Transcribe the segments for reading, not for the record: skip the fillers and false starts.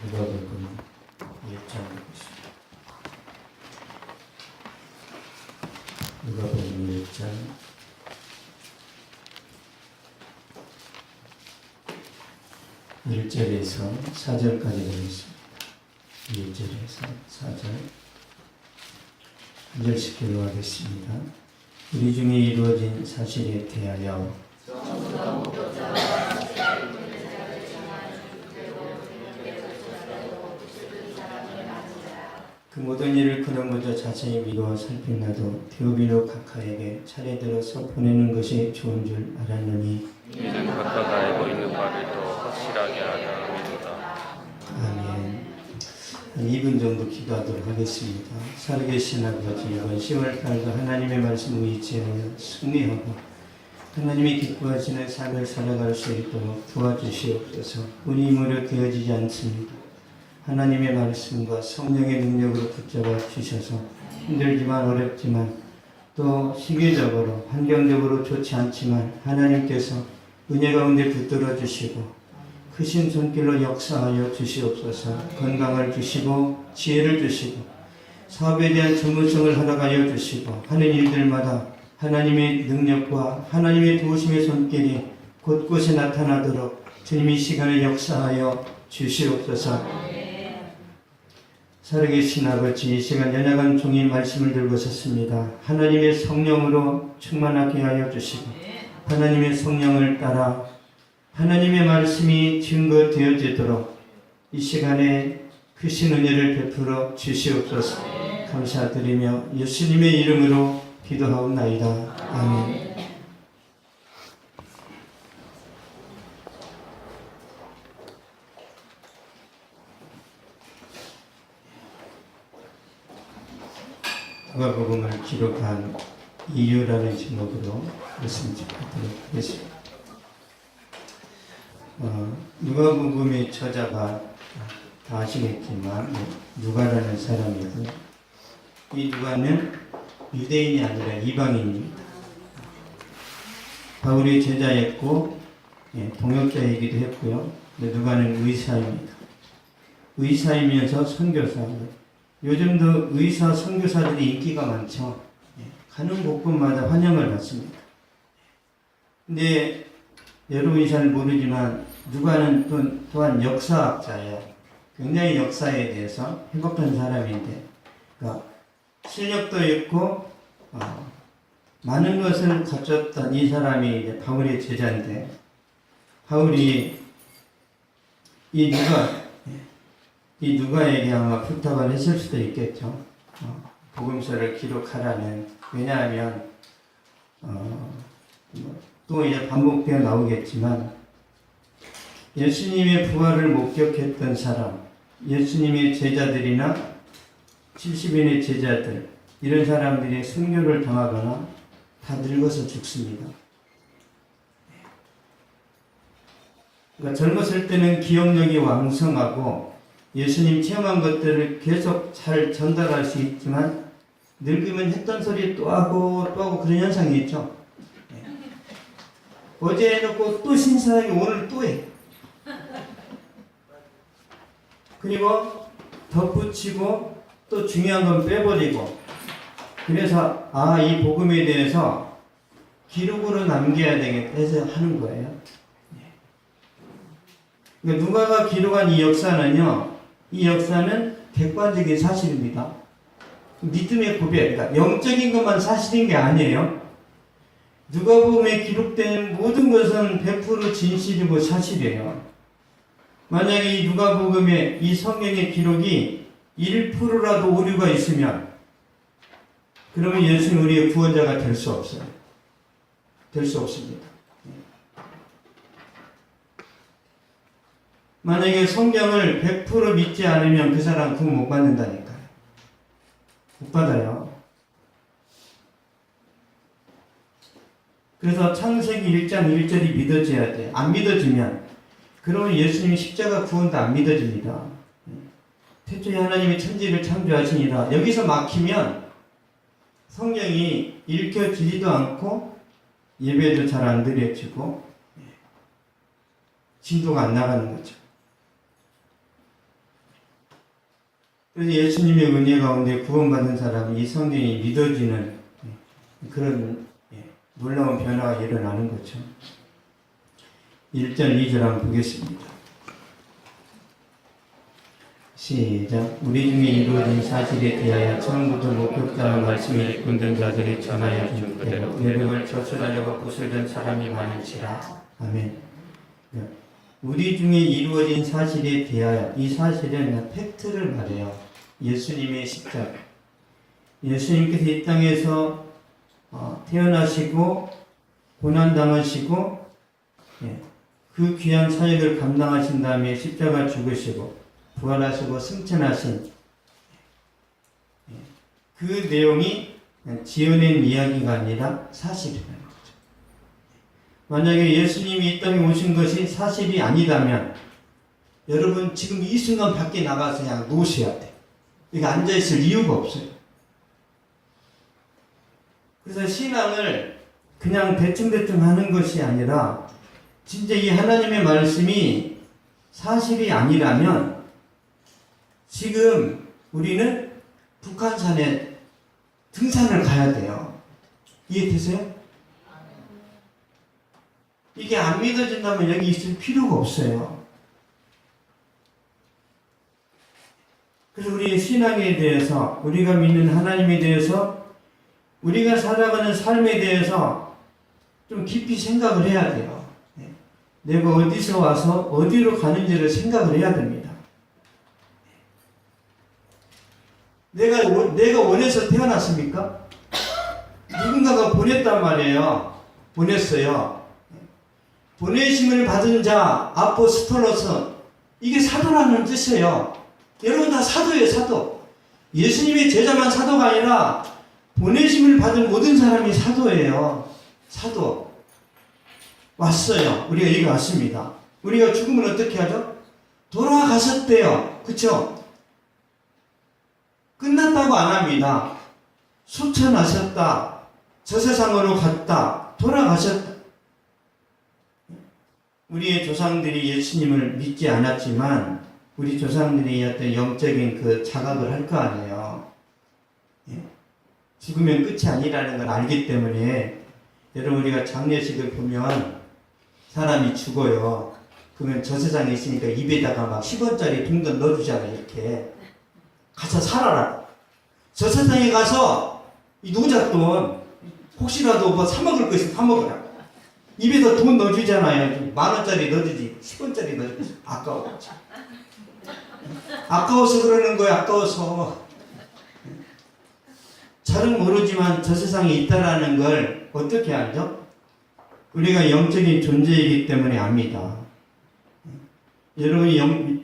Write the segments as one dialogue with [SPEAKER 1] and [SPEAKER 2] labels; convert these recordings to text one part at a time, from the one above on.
[SPEAKER 1] 누가복음 1장 보겠습니다. 누가복음 1장 1절에서 4절까지 되겠습니다. 1절에서 4절 한 절씩 기도하겠습니다. 우리 중에 이루어진 사실에 대하여 그 모든 일을 그는 먼저 자세히 미루어 살핀나도 데오빌로 각하에게 차례들어서 보내는 것이 좋은 줄 알았느니
[SPEAKER 2] 이는 각하가 알고 있는 바를 더 확실하게 하려 함이로다.
[SPEAKER 1] 아멘. 한 2분 정도 기도하도록 하겠습니다. 살아계신 아버지, 이번 10월달도 하나님의 말씀 의지하여 승리하고 하나님이 기뻐하시는 삶을 살아갈 수 있도록 도와주시옵소서. 운이 무려 되어지지 않습니다. 하나님의 말씀과 성령의 능력으로 붙잡아 주셔서 힘들지만 어렵지만 또 시기적으로 환경적으로 좋지 않지만 하나님께서 은혜 가운데 붙들어 주시고 크신 손길로 역사하여 주시옵소서. 건강을 주시고 지혜를 주시고 사업에 대한 전문성을 허락하여 주시고 하는 일들마다 하나님의 능력과 하나님의 도우심의 손길이 곳곳에 나타나도록 주님이 시간에 역사하여 주시옵소서. 살아계신 아버지, 이 시간 연약한 종이 말씀을 들고 섰습니다. 하나님의 성령으로 충만하게 하여 주시고 하나님의 성령을 따라 하나님의 말씀이 증거되어지도록 이 시간에 크신 은혜를 베풀어 주시옵소서. 감사드리며 예수님의 이름으로 기도하옵나이다. 아멘. 누가복음을 기록한 이유라는 제목으로 말씀 드리도록 하겠습니다. 누가복음의 저자가 다 아시겠지만 누가라는 사람이고 이 누가는 유대인이 아니라 이방인입니다. 바울의 제자였고 동역자이기도 했고요. 누가는 의사입니다. 의사이면서 선교사입니다. 요즘도 의사, 선교사들이 인기가 많죠. 가는 곳곳마다 환영을 받습니다. 근데 여러분이 잘 모르지만 누가는 또한 역사학자예요. 굉장히 역사에 대해서 행복한 사람인데, 그러니까 실력도 있고 많은 것을 갖췄던 이 사람이 이제 바울의 제자인데, 바울이 이 누가에게 아마 부탁을 했을 수도 있겠죠. 복음서를 기록하라는. 왜냐하면 또 이제 반복되어 나오겠지만 예수님의 부활을 목격했던 사람, 예수님의 제자들이나 70인의 제자들, 이런 사람들이 순교를 당하거나 다 늙어서 죽습니다. 그러니까 젊었을 때는 기억력이 왕성하고 예수님 체험한 것들을 계속 잘 전달할 수 있지만 늙으면 했던 소리 또 하고 그런 현상이 있죠. 어제 해놓고 또 신선하게 오늘 또 해. 그리고 덧붙이고 또 중요한 건 빼버리고. 그래서 이 복음에 대해서 기록으로 남겨야 되겠다 해서 하는 거예요. 그러니까 누가가 기록한 이 역사는요, 이 역사는 객관적인 사실입니다. 믿음의 고백, 그러니까 영적인 것만 사실인 게 아니에요. 누가복음에 기록된 모든 것은 100% 진실이고 사실이에요. 만약에 이 누가복음에 이 성경의 기록이 1%라도 오류가 있으면 그러면 예수는 우리의 구원자가 될 수 없어요. 될 수 없습니다. 만약에 성경을 100% 믿지 않으면 그 사람 구원 못 받는다니까요. 못 받아요. 그래서 창세기 1장 1절이 믿어져야 돼. 안 믿어지면 그러면 예수님이 십자가 구원도 안 믿어집니다. 태초에 하나님이 천지를 창조하시니라. 여기서 막히면 성경이 읽혀지지도 않고 예배도 잘 안 드려지고 진도가 안 나가는 거죠. 그래서 예수님의 은혜 가운데 구원받은 사람이 이 성경이 믿어지는 그런 놀라운 변화가 일어나는 거죠. 1절, 2절 한번 보겠습니다. 시작. 우리 중에 이루어진 사실에 대하여 처음부터 목격자와 말씀을 입은 자들이 전하여 준 그대로 내력을 저술하려고 구슬던 사람이 많은지라. 아멘. 우리 중에 이루어진 사실에 대하여, 이 사실은 팩트를 말해요. 예수님의 십자가. 예수님께서 이 땅에서 태어나시고 고난당하시고 그 귀한 사역을 감당하신 다음에 십자가 죽으시고 부활하시고 승천하신 그 내용이 지어낸 이야기가 아니라 사실이라는 거죠. 만약에 예수님이 이 땅에 오신 것이 사실이 아니라면 여러분 지금 이 순간 밖에 나가서 그냥 놓으셔야 돼. 여기 앉아있을 이유가 없어요. 그래서 신앙을 그냥 대충대충 하는 것이 아니라 진짜 이 하나님의 말씀이 사실이 아니라면 지금 우리는 북한산에 등산을 가야 돼요. 이해되세요? 이게 안 믿어진다면 여기 있을 필요가 없어요. 그래서 우리 신앙에 대해서, 우리가 믿는 하나님에 대해서, 우리가 살아가는 삶에 대해서 좀 깊이 생각을 해야 돼요. 내가 어디서 와서 어디로 가는지를 생각을 해야 됩니다. 내가 원해서 태어났습니까? 누군가가 보냈단 말이에요. 보냈어요. 보내심을 받은 자, 아포스톨로스. 이게 사도라는 뜻이에요. 여러분 다 사도예요, 사도. 예수님의 제자만 사도가 아니라 보내심을 받은 모든 사람이 사도예요. 사도. 왔어요. 우리가 여기 왔습니다. 우리가 죽으면 어떻게 하죠? 돌아가셨대요. 그쵸? 끝났다고 안 합니다. 소천하셨다. 저 세상으로 갔다. 돌아가셨다. 우리의 조상들이 예수님을 믿지 않았지만 우리 조상들이 어떤 영적인 그 자각을 할 거 아니에요. 죽으면 끝이 아니라는 걸 알기 때문에 여러분 우리가 장례식을 보면 사람이 죽어요. 그러면 저 세상에 있으니까 입에다가 막 10원짜리 동전 넣어주잖아요. 이렇게 가서 살아라. 저 세상에 가서 이 노잣돈 혹시라도 뭐 사 먹을 거 있으면 사 먹으라. 입에다 돈 넣어주잖아요. 10,000원짜리 넣어주지 10원짜리 넣어주지. 아까워. 아까워서 그러는 거예요. 아까워서. 잘은 모르지만 저 세상에 있다라는 걸 어떻게 알죠? 우리가 영적인 존재이기 때문에 압니다. 여러분이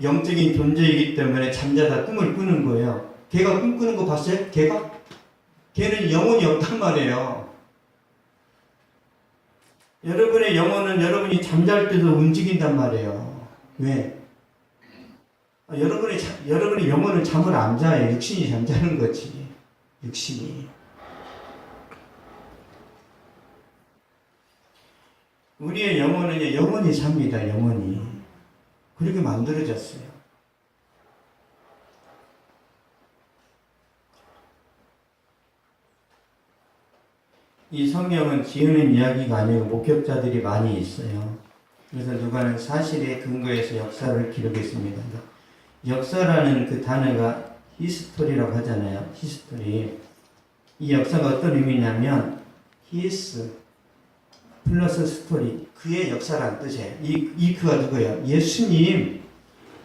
[SPEAKER 1] 영적인 존재이기 때문에 잠자다 꿈을 꾸는 거예요. 걔가 꿈 꾸는 거 봤어요? 걔는 영혼이 없단 말이에요. 여러분의 영혼은 여러분이 잠잘 때도 움직인단 말이에요. 왜? 여러분의 영혼은 잠을 안 자요. 육신이 잠자는 거지. 육신이. 우리의 영혼은 영원히 삽니다. 영원히. 그렇게 만들어졌어요. 이 성경은 지어낸 이야기가 아니고 목격자들이 많이 있어요. 그래서 누가는 사실에 근거해서 역사를 기록했습니다. 역사라는 그 단어가 히스토리라고 하잖아요. 히스토리. 이 역사가 어떤 의미냐면 히스 플러스 스토리. 그의 역사라는 뜻이에요. 이 그가 누구예요? 예수님.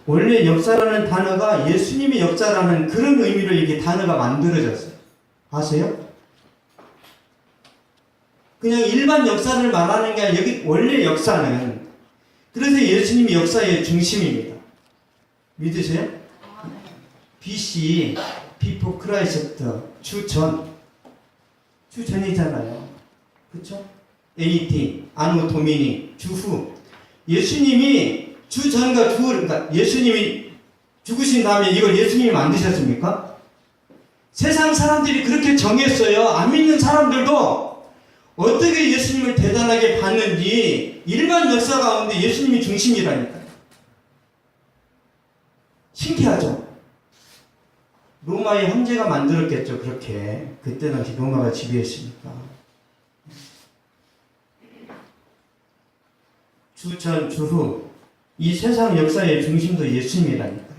[SPEAKER 1] 원래 역사라는 단어가 예수님의 역사라는 그런 의미로 이게 단어가 만들어졌어요. 아세요? 그냥 일반 역사를 말하는 게 아니라 여기 원래 역사는 그래서 예수님이 역사의 중심입니다. 믿으세요? BC, Before Christ, 주전이잖아요. 그쵸? AT, 아노 도미니, 주후. 예수님이 주전과 그러니까 예수님이 죽으신 다음에 이걸 예수님이 만드셨습니까? 세상 사람들이 그렇게 정했어요. 안 믿는 사람들도 어떻게 예수님을 대단하게 봤는지 일반 역사 가운데 예수님이 중심이라니까요. 신기하죠? 로마의 황제가 만들었겠죠. 그렇게 그때 당시 로마가 지배했으니까. 주전 주후 이 세상 역사의 중심도 예수님이라니까요.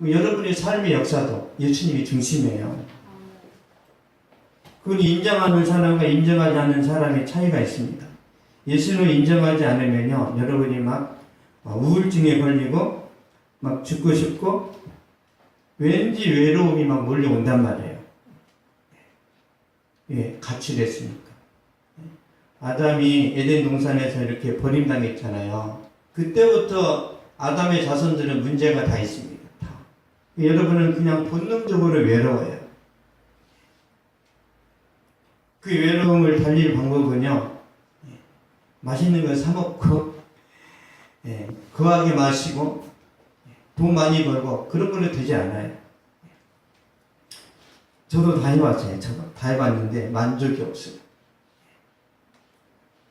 [SPEAKER 1] 여러분의 삶의 역사도 예수님이 중심이에요. 그걸 인정하는 사람과 인정하지 않는 사람의 차이가 있습니다. 예수를 인정하지 않으면요, 여러분이 막 우울증에 걸리고 막 죽고 싶고 왠지 외로움이 막 몰려온단 말이에요. 예, 가출했으니까. 아담이 에덴 동산에서 이렇게 버림당했잖아요. 그때부터 아담의 자손들은 문제가 다 있습니다. 다. 여러분은 그냥 본능적으로 외로워요. 그 외로움을 달릴 방법은요, 맛있는 거 사먹고, 거하게 마시고, 돈 많이 벌고, 그런 걸로 되지 않아요. 저도 다 해봤어요. 저도 다 해봤는데, 만족이 없어요.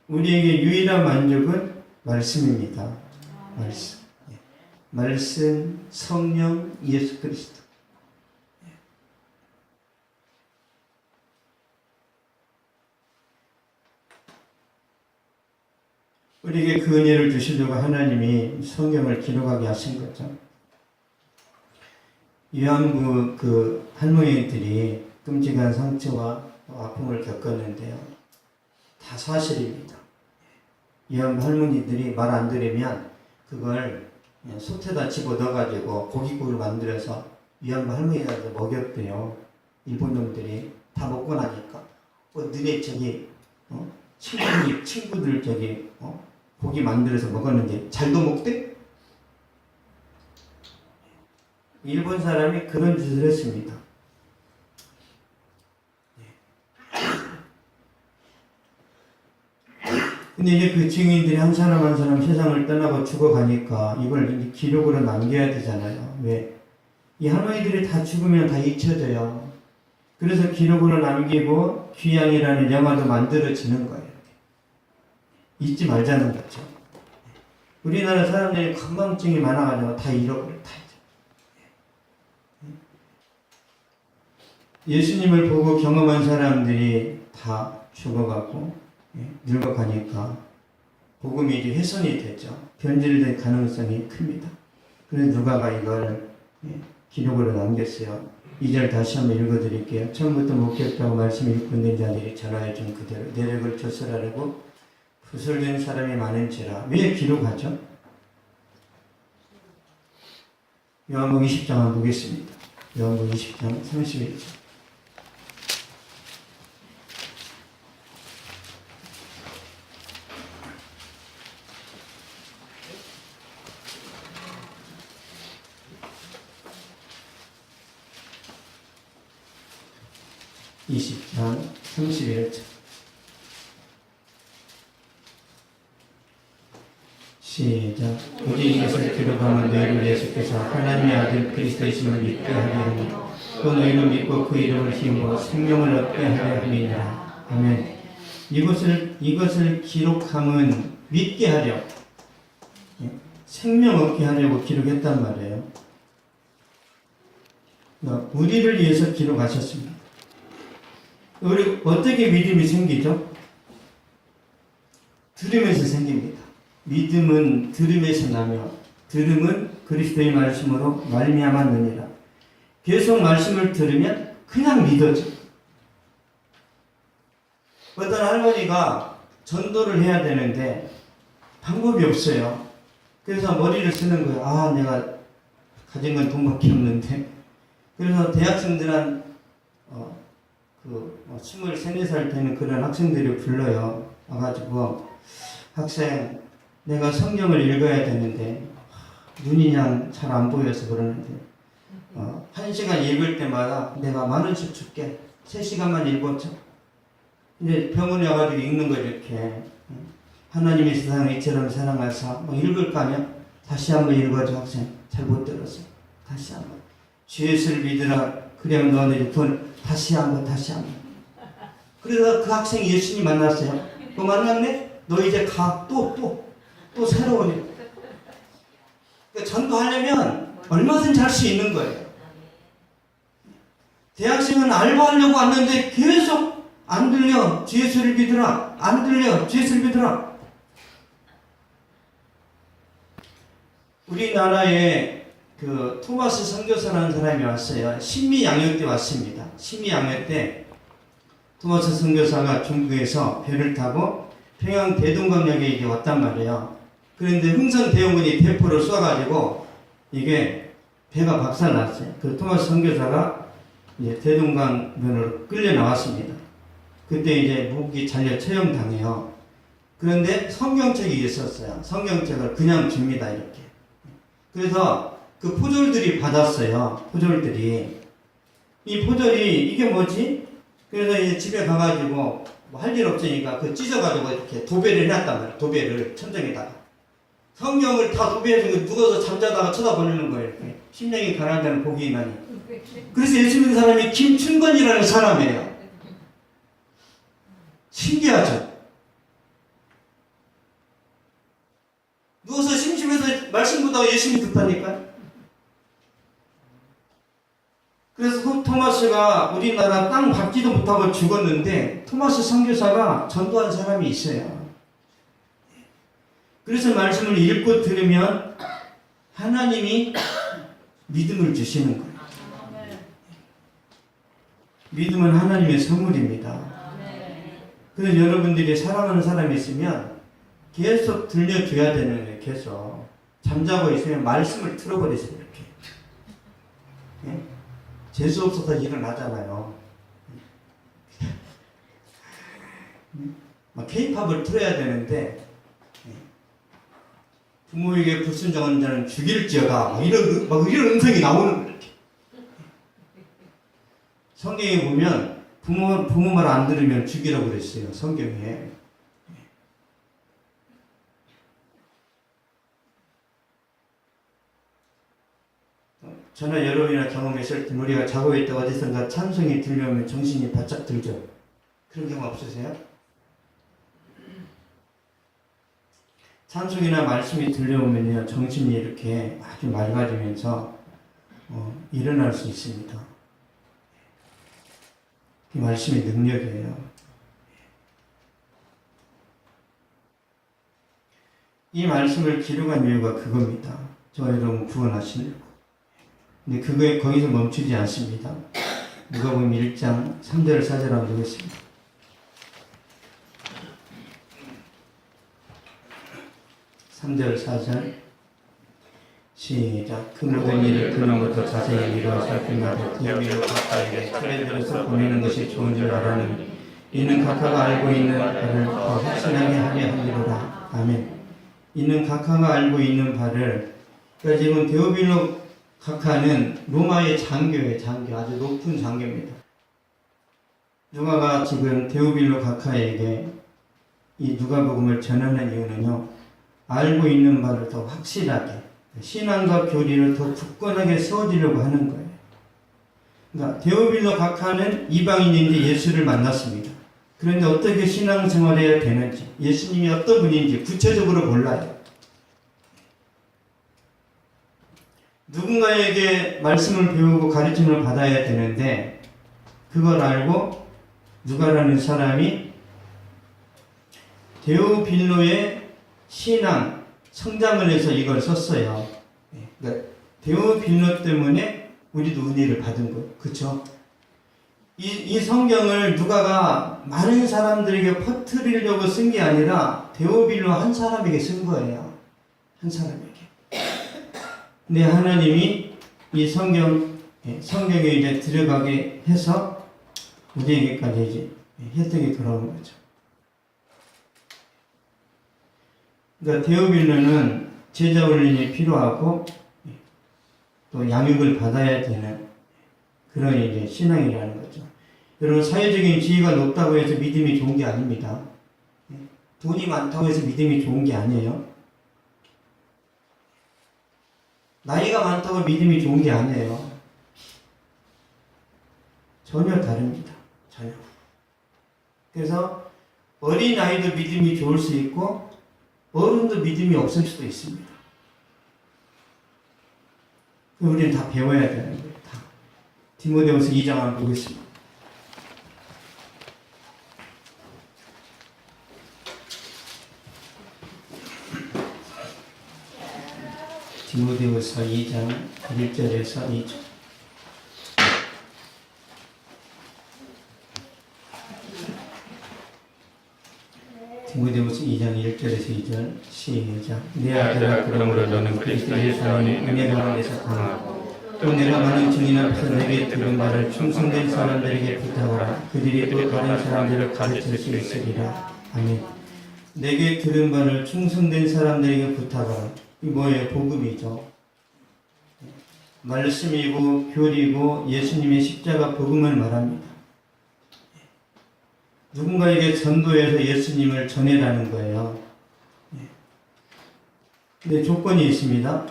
[SPEAKER 1] 우리에게 유일한 만족은 말씀입니다. 말씀. 말씀, 성령, 예수 그리스도. 우리에게 그 은혜를 주시려고 하나님이 성경을 기록하게 하신 거죠. 위안부 그 할머니들이 끔찍한 상처와 아픔을 겪었는데요. 다 사실입니다. 위안부 할머니들이 말 안 들으면 그걸 솥에다 집어 넣어가지고 고깃국을 만들어서 위안부 할머니한테 먹였대요. 일본 놈들이 다 먹고 나니까 너네 저기 친구들 저기 고기 만들어서 먹었는데 잘도 먹대? 일본 사람이 그런 짓을 했습니다. 근데 이제 그 증인들이 한 사람 한 사람 세상을 떠나고 죽어가니까 이걸 기록으로 남겨야 되잖아요. 왜? 이 할머니들이 다 죽으면 다 잊혀져요. 그래서 기록으로 남기고 귀향이라는 영화도 만들어지는 거예요. 잊지 말자는 거죠. 우리나라 사람들이 건강증이 많아가지고 다 잃어버려. 다 예수님을 보고 경험한 사람들이 다 죽어가고 늙어가니까 복음이 이제 훼손이 되죠. 변질될 가능성이 큽니다. 그래서 누가가 이걸 기록으로 남겼어요. 2절 다시 한번 읽어드릴게요. 처음부터 목격하고 말씀 읽고 있는 자들이 전하여준 그대로 내력을 조설하려고 부설된 사람이 많은지라. 왜 기록하죠? 요한복음 20장 한번 보겠습니다. 요한복음 20장 31절. (20장 31절) 시작. 오직 이것을 기록하면 너희를 예수께서 하나님의 아들 그리스도이심을 믿게 하려 하니 또 너희는 믿고 그 이름을 힘입어 생명을 얻게 하려 함이니라. 아멘. 이것을 기록함은 믿게 하려, 생명 얻게 하려고 기록했단 말이에요. 우리를 위해서 기록하셨습니다. 우리 어떻게 믿음이 생기죠? 들으면서 생깁니다. 믿음은 들음에서 나며 들음은 그리스도의 말씀으로 말미암았느니라. 계속 말씀을 들으면 그냥 믿어져. 어떤 할머니가 전도를 해야 되는데 방법이 없어요. 그래서 머리를 쓰는 거예요. 아, 내가 가진 건 돈밖에 없는데. 그래서 대학생들 23, 4살 되는 그런 학생들을 불러요. 와가지고, 학생, 내가 성경을 읽어야 되는데, 눈이 그냥 잘 안 보여서 그러는데, 1시간 읽을 때마다 내가 10,000원씩 줄게. 3시간만 읽었죠. 이제 병원에 와가지고 읽는 거 이렇게, 하나님이 세상을 이처럼 사랑하사, 읽을 거 아니야? 다시 한번 읽어줘, 학생. 잘 못 들었어. 다시 한번. 주 예수를 믿으라. 그래야 너네 돈 다시 한번. 그래서 그 학생이 예수님 만났어요. 너 만났네? 너 이제 가. 또 새로운 일. 그러니까 전도하려면 얼마든지 할 수 있는 거예요. 대학생은 알바하려고 왔는데 계속 안 들려. 주 예수를 믿으라. 안 들려. 주 예수를 믿으라. 우리나라에 그 토마스 선교사라는 사람이 왔어요. 신미양요 때 왔습니다. 신미양요 때 토마스 선교사가 중국에서 배를 타고 평양 대동강역에 이게 왔단 말이에요. 그런데 흥선 대원군이 대포를 쏴가지고 이게 배가 박살났어요. 그 토마스 선교사가 이제 대동강면으로 끌려 나왔습니다. 그때 이제 목이 잘려 처형당해요. 그런데 성경책이 있었어요. 성경책을 그냥 줍니다, 이렇게. 그래서 그 포졸들이 받았어요. 포졸들이. 이 포졸이 이게 뭐지? 그래서 이제 집에 가가지고 뭐 할 일 없으니까 그 찢어가지고 이렇게 도배를 해놨단 말이에요. 도배를 천장에다가. 성경을 다 도배해서 누워서 잠자다가 쳐다보는 거예요. 이렇게. 심령이 가난하다는 복이 있나니. 그래서 예수 믿는 사람이 김춘건이라는 사람이에요. 신기하죠? 누워서 심심해서 말씀 보다가 예수님 듣다니까. 그래서 토마스가 우리나라 땅 밟지도 못하고 죽었는데 토마스 선교사가 전도한 사람이 있어요. 그래서 말씀을 읽고 들으면 하나님이 믿음을 주시는 거예요. 믿음은 하나님의 선물입니다. 그래서 여러분들이 사랑하는 사람이 있으면 계속 들려줘야 되는 거예요. 계속 잠자고 있으면 말씀을 틀어버리세요. 이렇게. 예? 재수 없어서 일어나잖아요. 막 K-팝을 틀어야 되는데 부모에게 불순종한 자는 죽일지어다 막 이런 음성이 나오는 거예요. 이렇게. 성경에 보면 부모 말 안 들으면 죽이라고 그랬어요. 성경에. 저는 여러분이나 경험했을 때 우리가 자고 있다가 어디선가 찬송이 들려오면 정신이 바짝 들죠. 그런 경우 없으세요? 찬송이나 말씀이 들려오면요 정신이 이렇게 아주 맑아지면서 일어날 수 있습니다. 이 말씀의 능력이에요. 이 말씀을 기록한 이유가 그겁니다. 저 여러분 구원하시려고. 근데 거기서 멈추지 않습니다. 누가복음 1장 3절 4절 한번 보겠습니다. 3절 4절 시작. 그 모든 일을 그놈부터 자세히 미루어 살펴마다 그 위로 각각에게 차례 들어서 보내는 것이 좋은 줄 알아는 이는 각하가 알고 있는 바를 더 확신하게 하려 함이로라. 아멘. 이는 각하가 알고 있는 바를, 그러니까 지금 데오빌로 각하는 로마의 장교예요. 장교. 아주 높은 장교입니다. 누가가 지금 데오빌로 각하에게 이 누가복음을 전하는 이유는요. 알고 있는 바를 더 확실하게, 신앙과 교리를 더 굳건하게 세워지려고 하는 거예요. 그러니까 데오빌로 각하는 이방인인데 예수를 만났습니다. 그런데 어떻게 신앙생활해야 되는지, 예수님이 어떤 분인지 구체적으로 몰라요. 누군가에게 말씀을 배우고 가르침을 받아야 되는데 그걸 알고 누가라는 사람이 데오빌로의 신앙 성장을 해서 이걸 썼어요. 그러니까 데오빌로 때문에 우리도 은혜를 받은 거예요. 그렇죠? 이 성경을 누가가 많은 사람들에게 퍼뜨리려고 쓴 게 아니라 데오빌로 한 사람에게 쓴 거예요. 한 사람에게. 근데 하나님이 이 성경에 이제 들어가게 해서 우리에게까지 이제 혜택이 돌아온 거죠. 그러니까 데오빌로는 제자 훈련이 필요하고 또 양육을 받아야 되는 그런 이제 신앙이라는 거죠. 여러분, 사회적인 지위가 높다고 해서 믿음이 좋은 게 아닙니다. 돈이 많다고 해서 믿음이 좋은 게 아니에요. 나이가 많다고 믿음이 좋은 게 아니에요. 전혀 다릅니다. 전혀. 그래서 어린 아이도 믿음이 좋을 수 있고 어른도 믿음이 없을 수도 있습니다. 우리는 다 배워야 되는 거예요. 다. 디모데후서 2장 한번 보겠습니다. 디모데후서 2장 1절에서 2절. 디모데후서 2장 1절에서 2절 시작. 내 아들아, 그러므로 너는 그리스도 예수 안에 은혜 가운데서 강하고 또 내가 많은 증인앞에서 내게 들은 말을 충성된 사람들에게 부탁하라. 그들이 또 다른 사람들을 가르칠 수 있으리라. 아멘. 내게 들은 말을 충성된 사람들에게 부탁하라. 이 뭐예요? 복음이죠. 말씀이고 교리고 예수님의 십자가 복음을 말합니다. 누군가에게 전도해서 예수님을 전해라는 거예요. 근데 조건이 있습니다.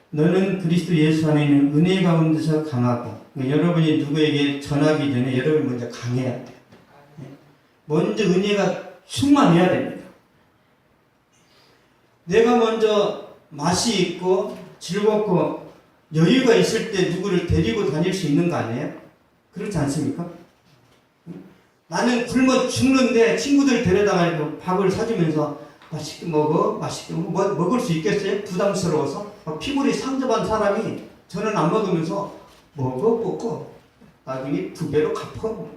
[SPEAKER 1] 너는 그리스도 예수 안에 있는 은혜 가운데서 강하고, 여러분이 누구에게 전하기 전에 여러분이 먼저 강해야 돼요. 먼저 은혜가 충만해야 됩니다. 내가 먼저 맛이 있고 즐겁고 여유가 있을 때 누구를 데리고 다닐 수 있는 거 아니에요? 그렇지 않습니까? 나는 굶어 죽는데 친구들 데려다가 밥을 사주면서 맛있게 먹어, 맛있게 먹을 수 있겠어요? 부담스러워서 피골이 상접한 사람이 저는 안 먹으면서 먹어 나중에 2배로 갚어.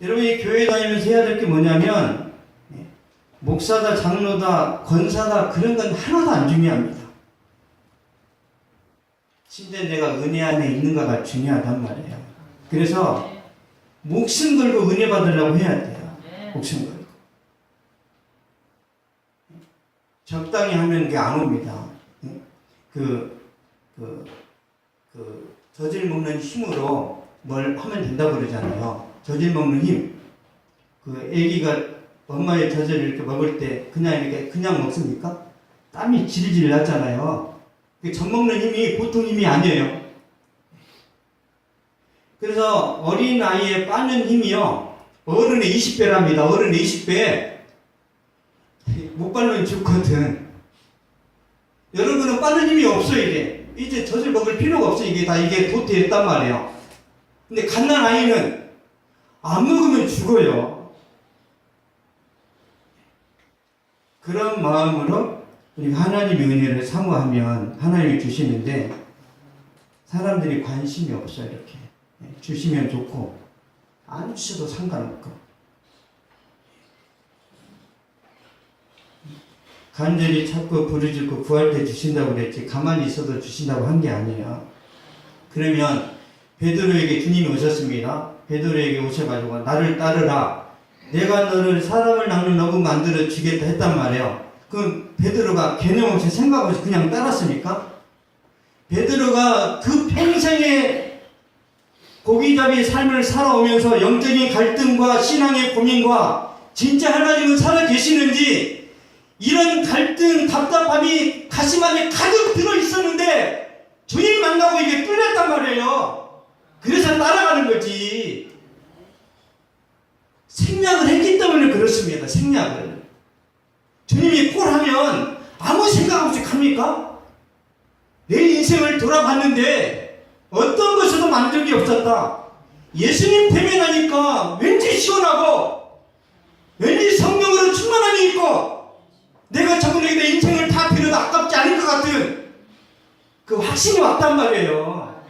[SPEAKER 1] 여러분이 교회 다니면서 해야 될 게 뭐냐면 목사다, 장로다, 권사다 그런 건 하나도 안 중요합니다. 진짜 내가 은혜 안에 있는가가 중요하단 말이에요. 그래서 목숨 걸고 은혜 받으려고 해야 돼요. 목숨 걸고. 적당히 하면 그게 안 옵니다. 젖을 먹는 힘으로 뭘 하면 된다고 그러잖아요. 젖을 먹는 힘. 애기가 엄마의 젖을 이렇게 먹을 때 그냥 먹습니까? 땀이 질질 나잖아요. 젖 먹는 힘이 보통 힘이 아니에요. 그래서 어린 아이에 빠는 힘이요, 어른의 20배랍니다. 어른의 20배. 못 빠면 죽거든. 여러분은 빠는 힘이 없어, 이게. 이제 젖을 먹을 필요가 없어. 이게 도태했단 말이에요. 근데 갓난 아이는 안 먹으면 죽어요. 그런 마음으로 우리가 하나님의 은혜를 사모하면 하나님이 주시는데 사람들이 관심이 없어요. 이렇게 주시면 좋고 안 주셔도 상관없고, 간절히 찾고 부르짖고 구할 때 주신다고 그랬지 가만히 있어도 주신다고 한 게 아니에요. 그러면 베드로에게 주님이 오셨습니다. 베드로에게 오셔가지고 나를 따르라, 내가 너를 사람을 낚는 어부 만들어 주겠다 했단 말이에요. 그럼 베드로가 개념 없이 생각 없이 그냥 따랐습니까? 베드로가 그 평생의 고기잡이 삶을 살아오면서 영적인 갈등과 신앙의 고민과 진짜 하나님은 살아 계시는지 이런 갈등, 답답함이 가슴 안에 가득 들어 있었는데 주님 만나고 이게 뚫렸단 말이에요. 그래서 따라가는 거지. 생략을 했기 때문에 그렇습니다. 생략을. 주님이 꼴하면 아무 생각 없이 갑니까? 내 인생을 돌아봤는데 어떤 것에도 만족이 없었다. 예수님 대면하니까 왠지 시원하고 왠지 성령으로 충만함이 있고 내가 저분에게 내 인생을 다 빌어도 아깝지 않을 것 같은 그 확신이 왔단 말이에요.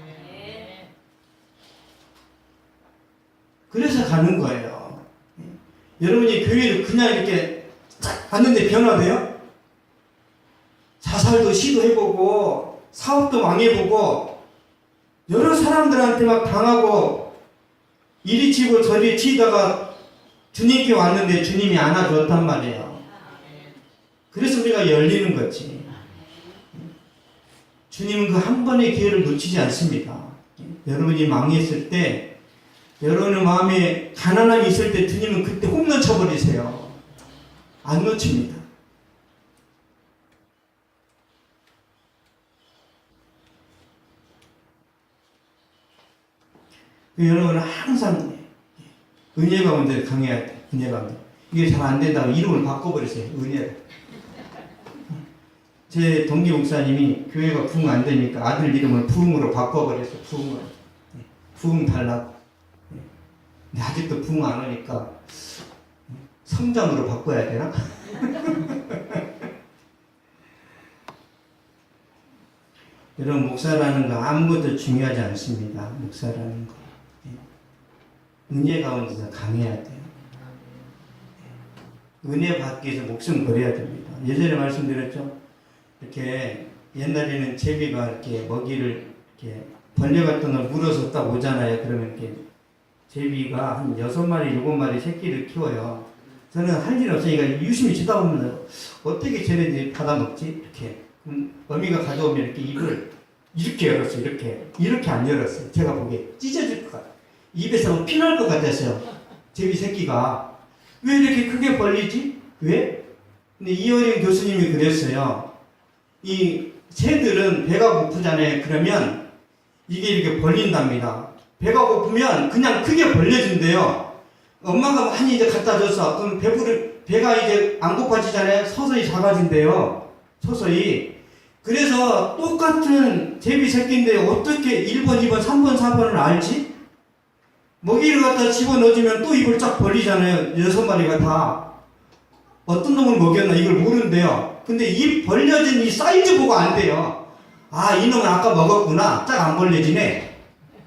[SPEAKER 1] 그래서 가는 거예요. 여러분이 교회를 그냥 이렇게 딱 갔는데 변화돼요? 자살도 시도해보고 사업도 망해보고 여러 사람들한테 막 당하고 이리 치고 저리 치다가 주님께 왔는데 주님이 안아줬단 말이에요. 그래서 우리가 열리는 거지. 주님은 그 한 번의 기회를 놓치지 않습니다. 여러분이 망했을 때, 여러분의 마음에 가난함이 있을 때 주님은 그때 홈런 쳐버리세요. 안 놓칩니다. 여러분은 항상 은혜 가운데 강해야 돼. 은혜 가운데. 이게 잘 안 된다고 이름을 바꿔버리세요. 은혜를. 제 동기 목사님이 교회가 부흥 안 되니까 아들 이름을 부흥으로 바꿔버렸어. 부흥을. 부흥 달라고. 근데 아직도 부흥 안 오니까 성장으로 바꿔야 되나? 여러분, 목사라는 거 아무것도 중요하지 않습니다. 목사라는 거. 은혜 가운데서 강해야 돼요. 은혜 받기 위해서 목숨 버려야 됩니다. 예전에 말씀드렸죠? 이렇게 옛날에는 제비가 이렇게 먹이를 이렇게 벌레 같은 걸 물어서 딱 오잖아요. 그러면 이렇게 제비가 한 6마리, 7마리 새끼를 키워요. 저는 할 일 없으니까 유심히 쳐다보면 어떻게 쟤네들이 받아먹지? 이렇게. 어미가 가져오면 이렇게 입을 이렇게 열었어요. 이렇게 안 열었어요. 제가 보기에 찢어질 것 같아요. 입에서 피날 것 같았어요. 제비 새끼가. 왜 이렇게 크게 벌리지? 왜? 근데 이어린 교수님이 그랬어요. 이 새들은 배가 고프잖아요. 그러면 이게 이렇게 벌린답니다. 배가 고프면 그냥 크게 벌려진대요. 엄마가 많이 이제 갖다 줬어. 그럼 배가 이제 안 고파지잖아요. 서서히 작아진대요. 서서히. 그래서 똑같은 제비 새끼인데 어떻게 1번, 2번, 3번, 4번을 알지? 먹이를 갖다 집어넣어주면 또 입을 쫙 벌리잖아요. 6마리가 다. 어떤 놈을 먹였나 이걸 모른대요. 근데 입 벌려진 이 사이즈 보고 안 돼요. 아, 이놈은 아까 먹었구나. 쫙 안 벌려지네.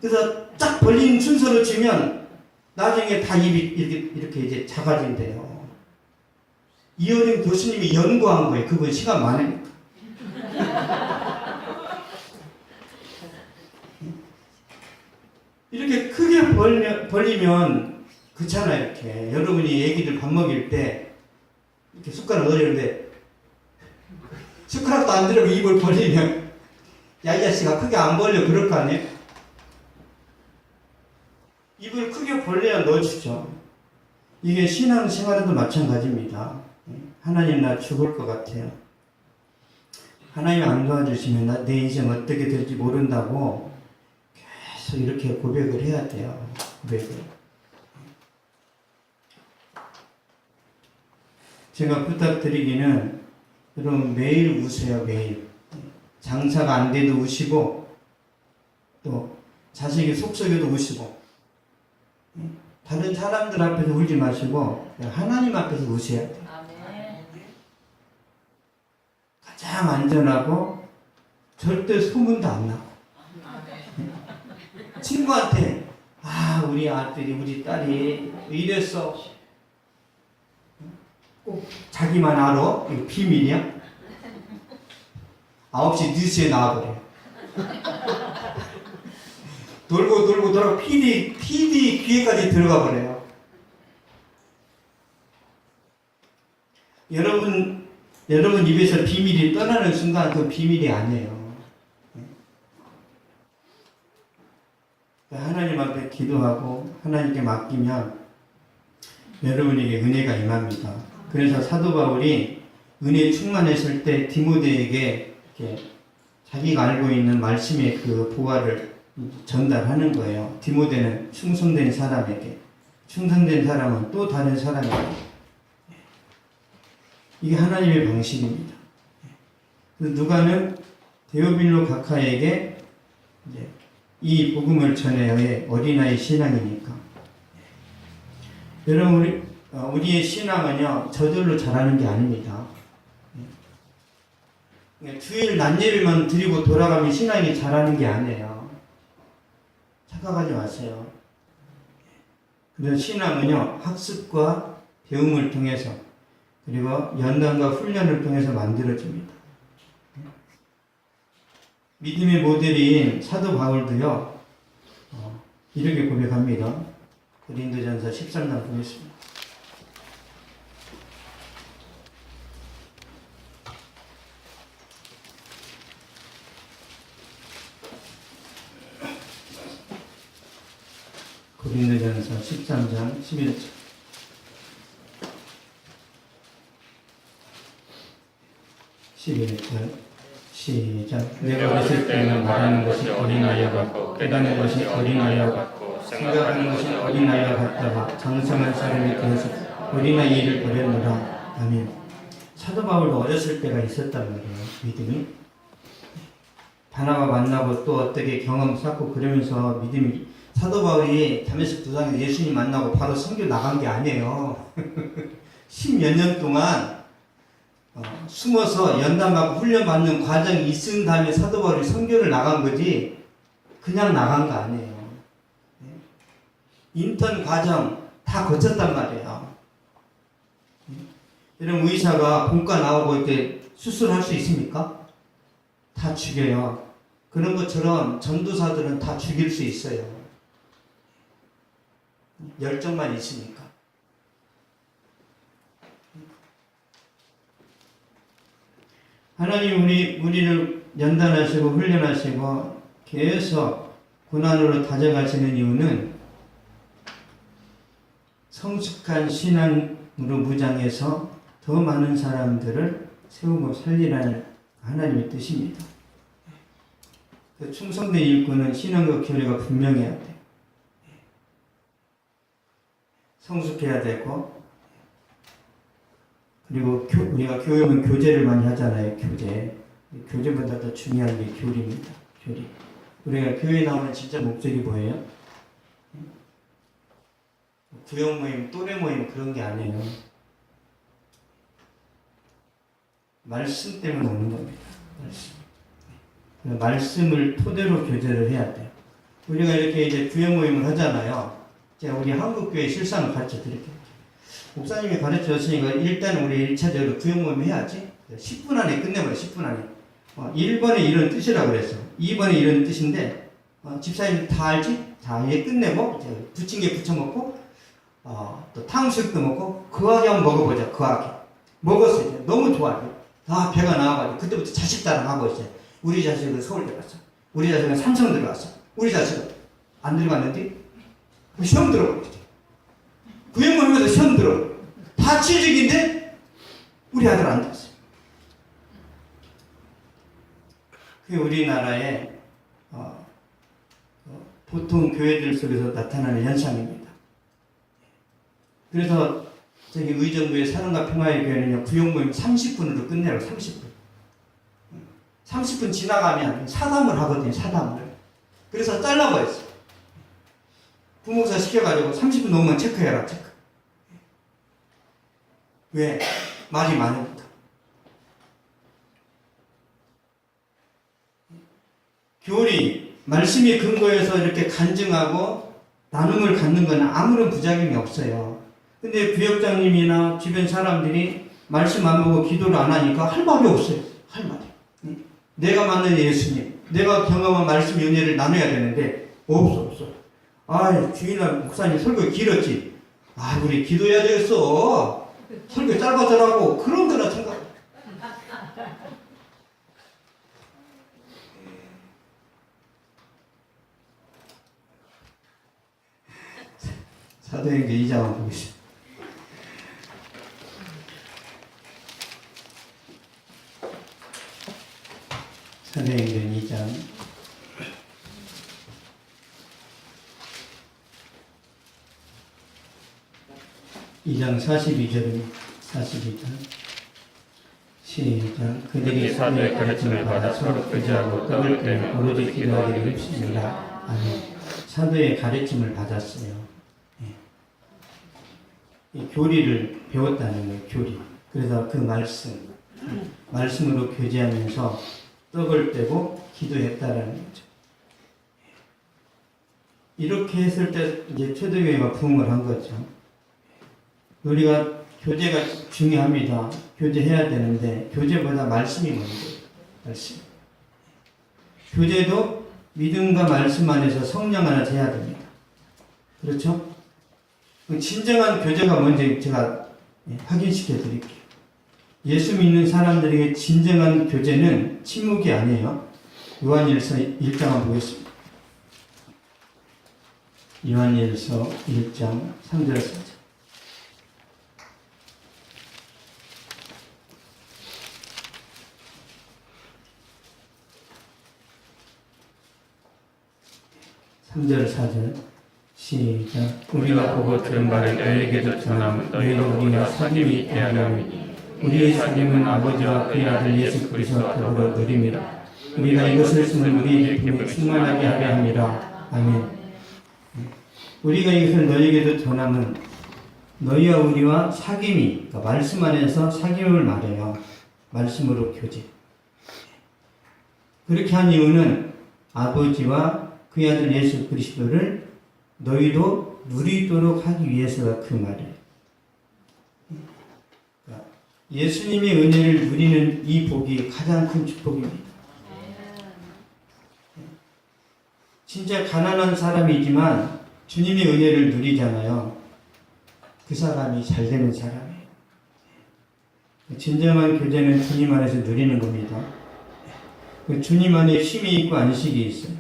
[SPEAKER 1] 그래서 쫙 벌린 순서로 치면 나중에 다 입이 이렇게 이제 작아진대요. 이어린 교수님이 연구한 거예요. 그분 시간 많으니까. 이렇게 크게 벌리면 그렇잖아요. 이렇게 여러분이 애기들 밥 먹일 때 이렇게 숟가락 넣으려는데 숟가락도 안 들어가고 입을 벌리면 야, 이 자식아 크게 안 벌려 그럴 거 아니에요? 입을 크게 벌려야 넣어주죠. 이게 신앙생활에도 마찬가지입니다. 하나님 나 죽을 것 같아요. 하나님 안 도와주시면 내 인생 어떻게 될지 모른다고 계속 이렇게 고백을 해야 돼요. 고백을. 제가 부탁드리기는 여러분 매일 우세요. 매일. 장사가 안 돼도 우시고 또 자식이 속썩여도 우시고 다른 사람들 앞에서 울지 마시고 하나님 앞에서 우셔야 돼요. 가장 안전하고 절대 소문도 안 나고 친구한테 아 우리 아들이 우리 딸이 이랬어 꼭 자기만 알아? 이거 비밀이야? 9시 뉴스에 나와버려. 돌고 PD 귀에까지 들어가 버려요. 여러분 입에서 비밀이 떠나는 순간 그 비밀이 아니에요. 하나님 앞에 기도하고 하나님께 맡기면 여러분에게 은혜가 임합니다. 그래서 사도 바울이 은혜 충만했을 때 디모데에게 이렇게 자기가 알고 있는 말씀의 그 보화를 전달하는 거예요. 디모데는 충성된 사람에게, 충성된 사람은 또 다른 사람에게. 이게 하나님의 방식입니다. 누가는 데오빌로 각하에게 이 복음을 전해야 어린아이 신앙이니까. 여러분 우리의 신앙은요 저절로 자라는 게 아닙니다. 주일 낮 예배만 드리고 돌아가면 신앙이 자라는 게 아니에요. 착각하지 마세요. 그래서 신앙은요 학습과 배움을 통해서 그리고 연단과 훈련을 통해서 만들어집니다. 믿음의 모델인 사도 바울도요 이렇게 고백합니다. 고린도전서 13장 보겠습니다. 고린도전서 13장 11절 시작. 내가 어렸을 때는 말하는 것이 어린아이와 같고 깨닫는 것이 어린아이와 같고 생각하는 것이 어린아이와 같다가 장성한 사람이 되어서 어린아이 일을 버렸노라. 아멘. 사도 바울도 어렸을 때가 있었단 말이에요. 믿음이. 바나바 만나고 또 어떻게 경험 쌓고 그러면서 믿음이, 사도 바울이 다메섹 도상에서 예수님 만나고 바로 선교 나간 게 아니에요. 10몇 년 동안 숨어서 연단받고 훈련받는 과정이 있은 다음에 사도 바울이 선교를 나간 거지 그냥 나간 거 아니에요. 인턴 과정 다 거쳤단 말이에요. 이런 의사가 본과 나오고 이렇게 수술할 수 있습니까? 다 죽여요. 그런 것처럼 전도사들은 다 죽일 수 있어요. 열정만 있으니까. 하나님 우리를 연단하시고 훈련하시고 계속 고난으로 다져가시는 이유는 성숙한 신앙으로 무장해서 더 많은 사람들을 세우고 살리라는 하나님의 뜻입니다. 그 충성된 일꾼은 신앙과 교리가 분명해야 돼. 성숙해야 되고, 그리고 우리가 교회는 교제를 많이 하잖아요. 교제보다 더 중요한 게 교리입니다. 교리. 우리가 교회에 나오는 진짜 목적이 뭐예요? 구역 모임, 또래 모임 그런 게 아니에요. 말씀 때문에 오는 겁니다. 말씀을 토대로 교제를 해야 돼요. 우리가 이렇게 이제 구역 모임을 하잖아요. 제가 우리 한국교회 실상을 가르쳐 드릴게요. 목사님이 가르쳐 줬으니까 일단 우리 1차적으로 구역 모임 해야지. 10분 안에 끝내버려, 10분 안에. 1번에 이런 뜻이라고 그랬어. 2번에 이런 뜻인데, 집사님 다 알지? 자, 이제 끝내고, 부침개 부쳐 먹고, 또 탕수육도 먹고, 거하게 한번 먹어보자, 거하게. 먹었어, 이제. 너무 좋아. 다 배가 나와가지고, 그때부터 자식 자랑하고 이제. 우리 자식은 서울대 갔어. 우리 자식은 삼성 들어갔어. 우리 자식은 안 들어갔는데, 시험 들어버렸지. 구역모임에서 시험 들어. 다 취직인데, 우리 아들 안 됐어요. 그게 우리나라의 보통 교회들 속에서 나타나는 현상입니다. 그래서 저기 의정부의 사랑과 평화의 교회는요, 구역모임 30분으로 끝내요. 30분. 30분 지나가면 사담을 하거든요. 사담을. 그래서 잘라버렸어요. 부목사 시켜가지고 30분 넘으면 체크해라. 체크. 왜? 말이 많으니까. 교리, 말씀이 근거해서 이렇게 간증하고 나눔을 갖는 건 아무런 부작용이 없어요. 근데 구역장님이나 주변 사람들이 말씀 안 보고 기도를 안 하니까 할 말이 없어요. 할 말이. 내가 만난 예수님, 내가 경험한 말씀 연애를 나눠야 되는데 없어. 아, 주일날 목사님 설교 길었지. 아, 우리 기도해야 되겠어. 설교 짧아져라고 그런 거나 생각. 사도행전 2장을 보겠습니다. 사도행전 2장 2장 42절입니다. 42절 시작. 그들이 사도의 가르침을 받아 서로 교제하고 떡을 떼며 오로지 기도하기를 힘씁니다. 아멘. 사도의 가르침을 받았어요. 이 교리를 배웠다는 거예요. 교리. 그래서 그 말씀으로 교제하면서 떡을 떼고 기도했다라는 거죠. 이렇게 했을 때 이제 초대교회가 부흥을 한 거죠. 우리가 교제가 중요합니다. 교제해야 되는데 교제보다 말씀이 먼저예요. 말씀. 교제도 믿음과 말씀 안에서 성령 하나 돼야 됩니다. 그렇죠? 진정한 교제가 먼저 제가 확인시켜 드릴게요. 예수 믿는 사람들에게 진정한 교제는 침묵이 아니에요. 요한일서 1장 한번 보겠습니다. 요한일서 1장 3절 4절. (3절 4절) 시작.
[SPEAKER 2] 우리가 보고 들은 바를 너희에게도 전하면 너희는 우리와 사귐이 있게 하려니
[SPEAKER 1] 우리의 삶은 아버지와 그의 아들 예수 그리스도와 더불어 누립니다. 우리가 이것을 쓰면 우리의 기쁨이 충만하게 하게 합니다. 아멘. 우리가 이것을 너희에게도 전하면 너희와 우리와 사귐이, 그러니까 말씀 안에서 사귐을 말해요. 말씀으로 교제. 그렇게 한 이유는 아버지와 그의 아들 예수 그리스도를 너희도 누리도록 하기 위해서가 그 말이에요. 그러니까 예수님의 은혜를 누리는 이 복이 가장 큰 축복입니다. 진짜 가난한 사람이지만 주님의 은혜를 누리잖아요. 그 사람이 잘 되는 사람이에요. 진정한 교제는 주님 안에서 누리는 겁니다. 주님 안에 쉼이 있고 안식이 있어요.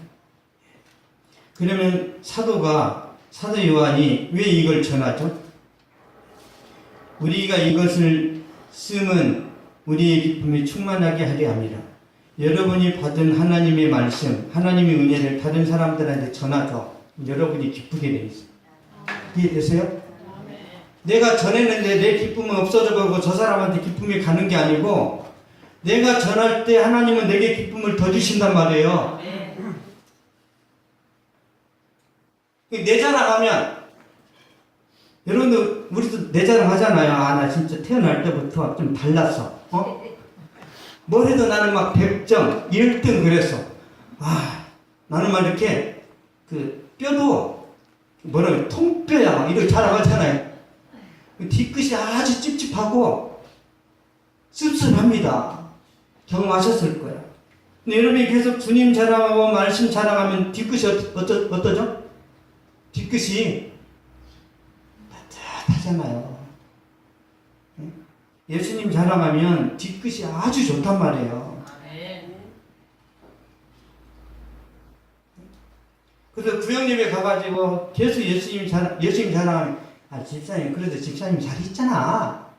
[SPEAKER 1] 그러면 사도 요한이 왜 이걸 전하죠? 우리가 이것을 쓰면 우리의 기쁨이 충만하게 하려 합니다. 여러분이 받은 하나님의 말씀, 하나님의 은혜를 다른 사람들한테 전하죠. 여러분이 기쁘게 되어 있어요. 이해되세요? 내가 전했는데 내 기쁨은 없어져 버리고 저 사람한테 기쁨이 가는 게 아니고 내가 전할 때 하나님은 내게 기쁨을 더 주신단 말이에요. 내 자랑하면 여러분들 우리도 내 자랑 하잖아요. 나 진짜 태어날 때부터 좀 달랐어. 뭘 해도 나는 막 100점 1등 그랬어. 나는 막 이렇게 뼈도 통뼈야 막 이렇게 자랑하잖아요. 뒤끝이 아주 찝찝하고 씁쓸합니다. 경험하셨을 거야. 근데 여러분이 계속 주님 자랑하고 말씀 자랑하면 뒤끝이 어떠죠? 뒤끝이 따뜻하잖아요. 예수님 자랑하면 뒤끝이 아주 좋단 말이에요. 그래서 구역예배 가가지고 계속 예수님 자랑하면 집사님 그래도 집사님 잘 있잖아.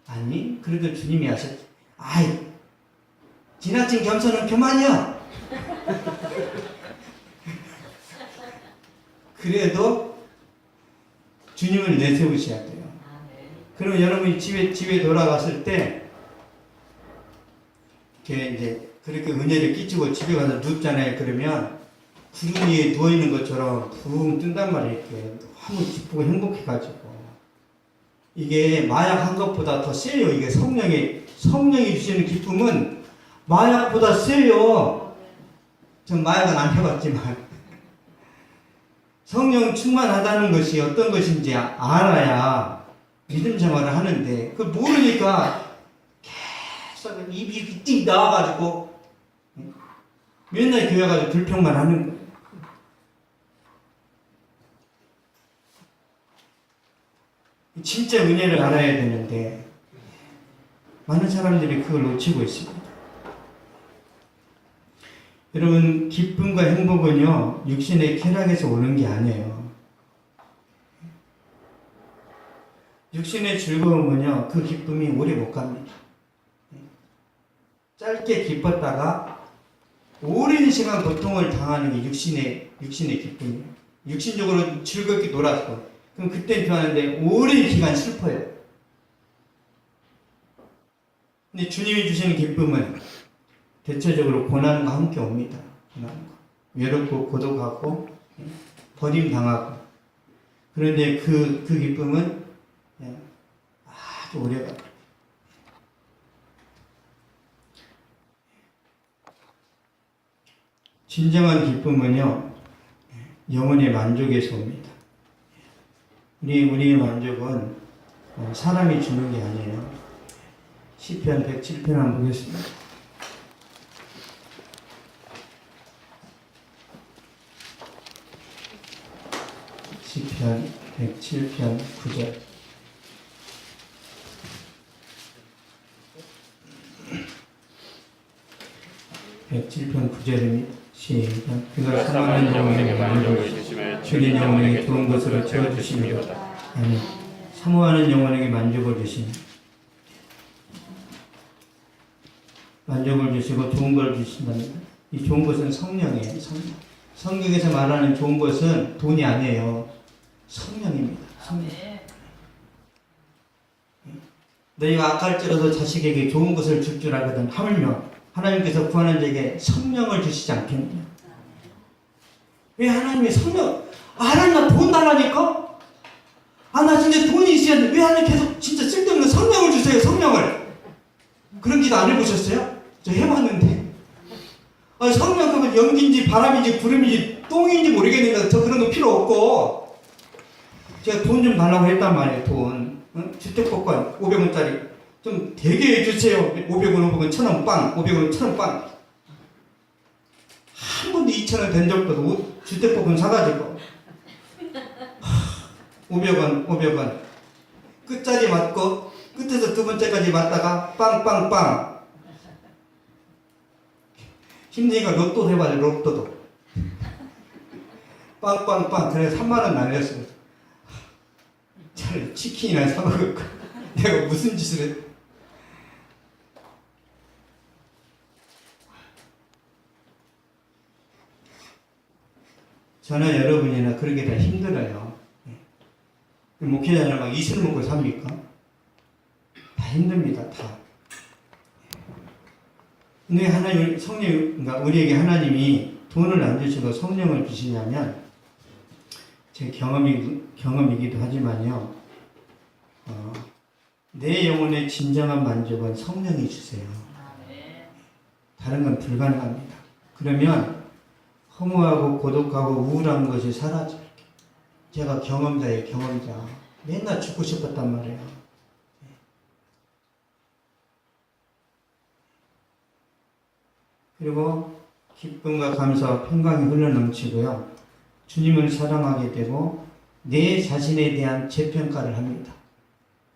[SPEAKER 1] 아니 그래도 주님이 하셨지. 지나친 겸손은 그만이야. 그래도 주님을 내세우셔야 돼요. 그러면 여러분이 집에 돌아갔을 때 이렇게 이제 그렇게 은혜를 끼치고 집에 가서 눕잖아요. 그러면 구름 위에 누워 있는 것처럼 붕 뜬단 말이에요. 이렇게 너무 기쁘고 행복해가지고 이게 마약한 것보다 더 세요. 이게 성령이 주시는 기쁨은 마약보다 세요. 전 마약은 안 해봤지만 성령 충만하다는 것이 어떤 것인지 알아야 믿음 생활을 하는데 그걸 모르니까 계속 입이 띵 나와가지고 맨날 교회 가서 불평만 하는 거예요. 진짜 은혜를 알아야 되는데 많은 사람들이 그걸 놓치고 있습니다. 여러분 기쁨과 행복은요 육신의 쾌락에서 오는 게 아니에요. 육신의 즐거움은요 그 기쁨이 오래 못 갑니다. 짧게 기뻤다가 오랜 시간 고통을 당하는 게 육신의 기쁨이에요. 육신적으로 즐겁게 놀았어. 그럼 그땐 좋아하는데 오랜 기간 슬퍼요. 근데 주님이 주시는 기쁨은 대체적으로 고난과 함께 옵니다. 고난과. 외롭고 고독하고 버림당하고. 그런데 그 기쁨은 아주 오래가요. 진정한 기쁨은요 영혼의 만족에서 옵니다. 우리의 만족은 사람이 주는 게 아니에요. 시편 107편 한번 보겠습니다. 시편 107편 9절. (107편 9절입니다) 시작. 그가 사랑하는 영혼에게 만족을 주시며 주린 영혼에게 좋은 것으로 채워주십니다. 아멘. 사모하는 영혼에게 만족을 주시니 만족을 주시고 좋은 걸 주신답니다. 이 좋은 것은 성령이에요. 성경에서 말하는 좋은 것은 돈이 아니에요. 성령입니다. 성령. 너희가 악할지라도 자식에게 좋은 것을 줄 줄 알거든. 하물며 하나님께서 구하는 자에게 성령을 주시지 않겠느냐. 왜 하나님이 성령, 하나님 나 돈 달라니까? 나 진짜 돈이 있어야 돼. 왜 하나님 계속 진짜 쓸데없는 성령을 주세요, 성령을. 그런 기도 안 해보셨어요? 저 해봤는데. 성령 그러면 연기인지 바람인지 구름인지 똥인지 모르겠는데 저 그런 거 필요 없고. 제가 돈 좀 달라고 했단 말이에요, 돈. 주택복권 500원짜리. 좀 되게 해주세요. 500원, 500원, 1000원 빵. 500원, 1000원 빵. 한 번도 2,000원 된 적도 없고, 주택복권 사가지고. 500원, 500원. 끝자리 맞고, 끝에서 두 번째까지 맞다가, 빵빵빵. 힘드니까 로또 해봐요, 로또도. 빵빵빵. 그래서 3만원 날렸어요. 차라리 치킨이나 사먹을까. 내가 무슨 짓을 했. 저는 여러분이나 그렇게 다 힘들어요. 목회자는 막 이슬 먹고 삽니까? 다 힘듭니다, 다. 근데 하나님, 그러니까 우리에게 하나님이 돈을 안 주시고 성령을 주시냐면, 제 경험이기도 하지만요, 내 영혼의 진정한 만족은 성령이 주세요. 다른 건 불가능합니다. 그러면 허무하고 고독하고 우울한 것이 사라져요. 제가 경험자예요, 경험자. 맨날 죽고 싶었단 말이에요. 그리고 기쁨과 감사와 평강이 흘러넘치고요. 주님을 사랑하게 되고 내 자신에 대한 재평가를 합니다.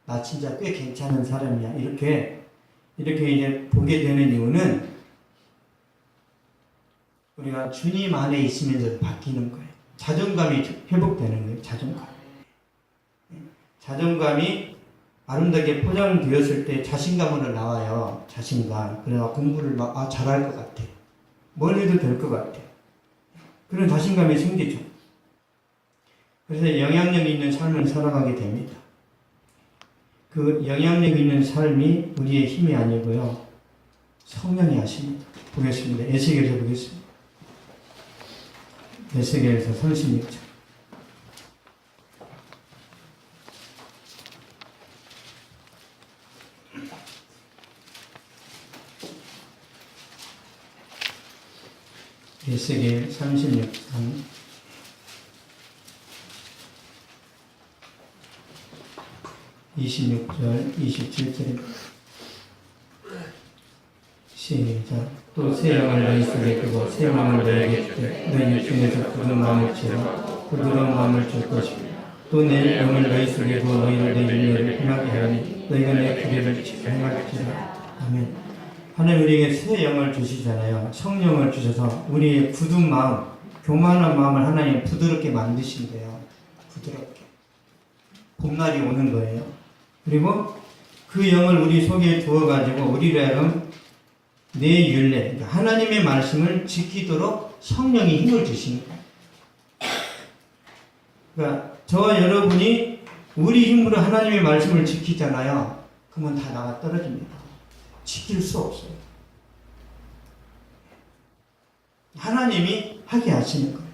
[SPEAKER 1] 나 진짜 꽤 괜찮은 사람이야. 이렇게 이제 보게 되는 이유는 우리가 주님 안에 있으면서 바뀌는 거예요. 자존감이 회복되는 거예요. 자존감이 아름답게 포장되었을 때 자신감으로 나와요. 자신감. 그래서 공부를 잘할 것 같아. 뭘 해도 될 것 같아. 그런 자신감이 생기죠. 그래서 영향력 있는 삶을 살아가게 됩니다. 그 영향력 있는 삶이 우리의 힘이 아니고요. 성령이 하십니다. 보겠습니다. 에스겔서 보겠습니다. 에스겔서 36장. 에스겔 36장 26절 27절입니다. 시작. 또 새 영을 너희 속에 두고 새 마음을 너희에게 주되 너희 육중에서 굳은 마음을 채워 부드러운 마음을 줄 것이고 또 내 영을 너희 속에 두어 너희를 내 윤례를 행하게 하니 너희가 내 규례를 지켜 행할지라. 아멘. 하나님 우리에게 새 영을 주시잖아요. 성령을 주셔서 우리의 굳은 마음, 교만한 마음을 하나님 부드럽게 만드신대요. 부드럽게. 봄날이 오는 거예요. 그리고 그 영을 우리 속에 두어가지고 우리를 하여금 내 율례, 그러니까 하나님의 말씀을 지키도록 성령이 힘을 주십니다. 그러니까 저와 여러분이 우리 힘으로 하나님의 말씀을 지키잖아요. 그러면 다 나가 떨어집니다. 지킬 수 없어요. 하나님이 하게 하시는 거예요.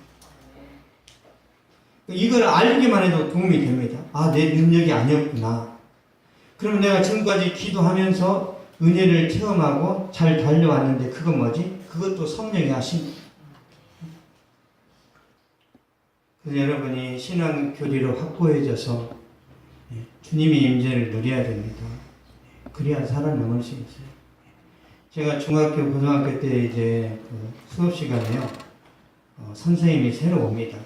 [SPEAKER 1] 이걸 알기만 해도 도움이 됩니다. 내 능력이 아니었구나. 그러면 내가 지금까지 기도하면서 은혜를 체험하고 잘 달려왔는데 그건 뭐지? 그것도 성령이 하신 거예요. 그래서 여러분이 신앙 교리를 확고해져서 주님의 임재를 누려야 됩니다. 그래야 살아남을 수 있어요. 제가 중학교, 고등학교 때 이제 그 수업 시간에요. 선생님이 새로 옵니다.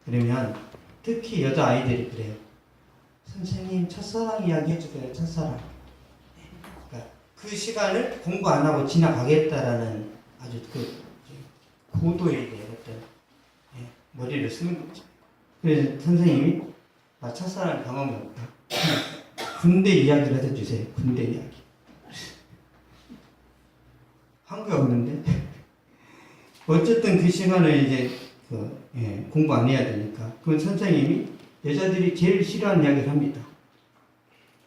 [SPEAKER 1] 그러면 특히 여자 아이들이 그래요. 선생님 첫사랑 이야기 해주세요. 첫사랑. 그러니까 그 시간을 공부 안 하고 지나가겠다라는 아주 그 고도의 어떤 머리를 쓰는 거죠. 그래서 선생님이 나 첫사랑 경험이 없다. 군대 이야기를 해주세요. 군대 이야기. 한 게 없는데. 어쨌든 그 시간을 이제 공부 안 해야 되니까. 그건 선생님이 여자들이 제일 싫어하는 이야기를 합니다.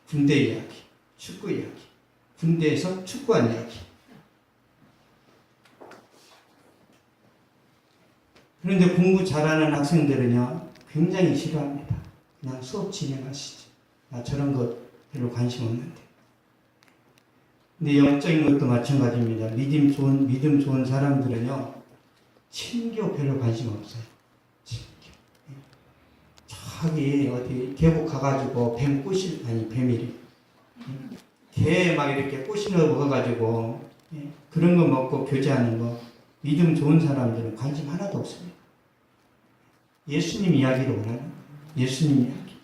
[SPEAKER 1] 군대 이야기. 축구 이야기. 군대에서 축구한 이야기. 그런데 공부 잘하는 학생들은요, 굉장히 싫어합니다. 그냥 수업 진행하시죠. 나 저런 것 별로 관심 없는데. 근데 영적인 것도 마찬가지입니다. 믿음 좋은 사람들은요, 친교 별로 관심 없어요. 친교. 저기 어디 계곡 가가지고 뱀이래. 개 막 이렇게 꼬시러 먹어가지고 그런 거 먹고 교제하는 거, 믿음 좋은 사람들은 관심 하나도 없습니다. 예수님 이야기를 원하는 거예요. 예수님 이야기.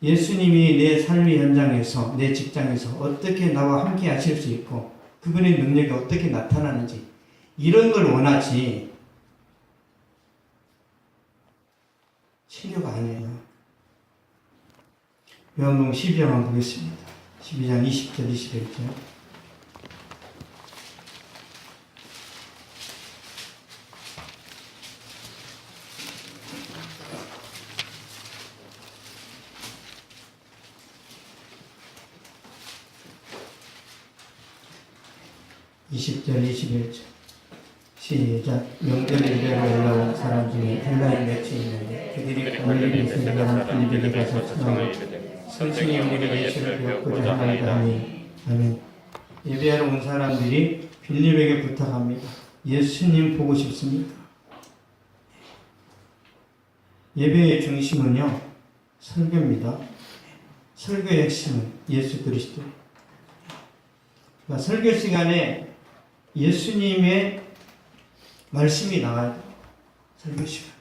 [SPEAKER 1] 예수님이 내 삶의 현장에서, 내 직장에서 어떻게 나와 함께 하실 수 있고 그분의 능력이 어떻게 나타나는지 이런 걸 원하지 친교가 아니에요. 요한복음 12장만 보겠습니다. 12장 20절 21절. 시작. 명절에 일하러 올라온 사람 중에 헬라인 몇이 있는데 그들이 갈릴리에서 일어난 빌립에게 가서 청하고 선생이 우리가 예수를 배웠고자 하나이다 하니. 아멘. 예배하러 온 사람들이 빌립에게 부탁합니다. 예수님 보고 싶습니다. 예배의 중심은요, 설교입니다. 설교의 핵심은 예수 그리스도. 그러니까 설교 시간에 예수님의 말씀이 나와야 돼요. 설교 시간.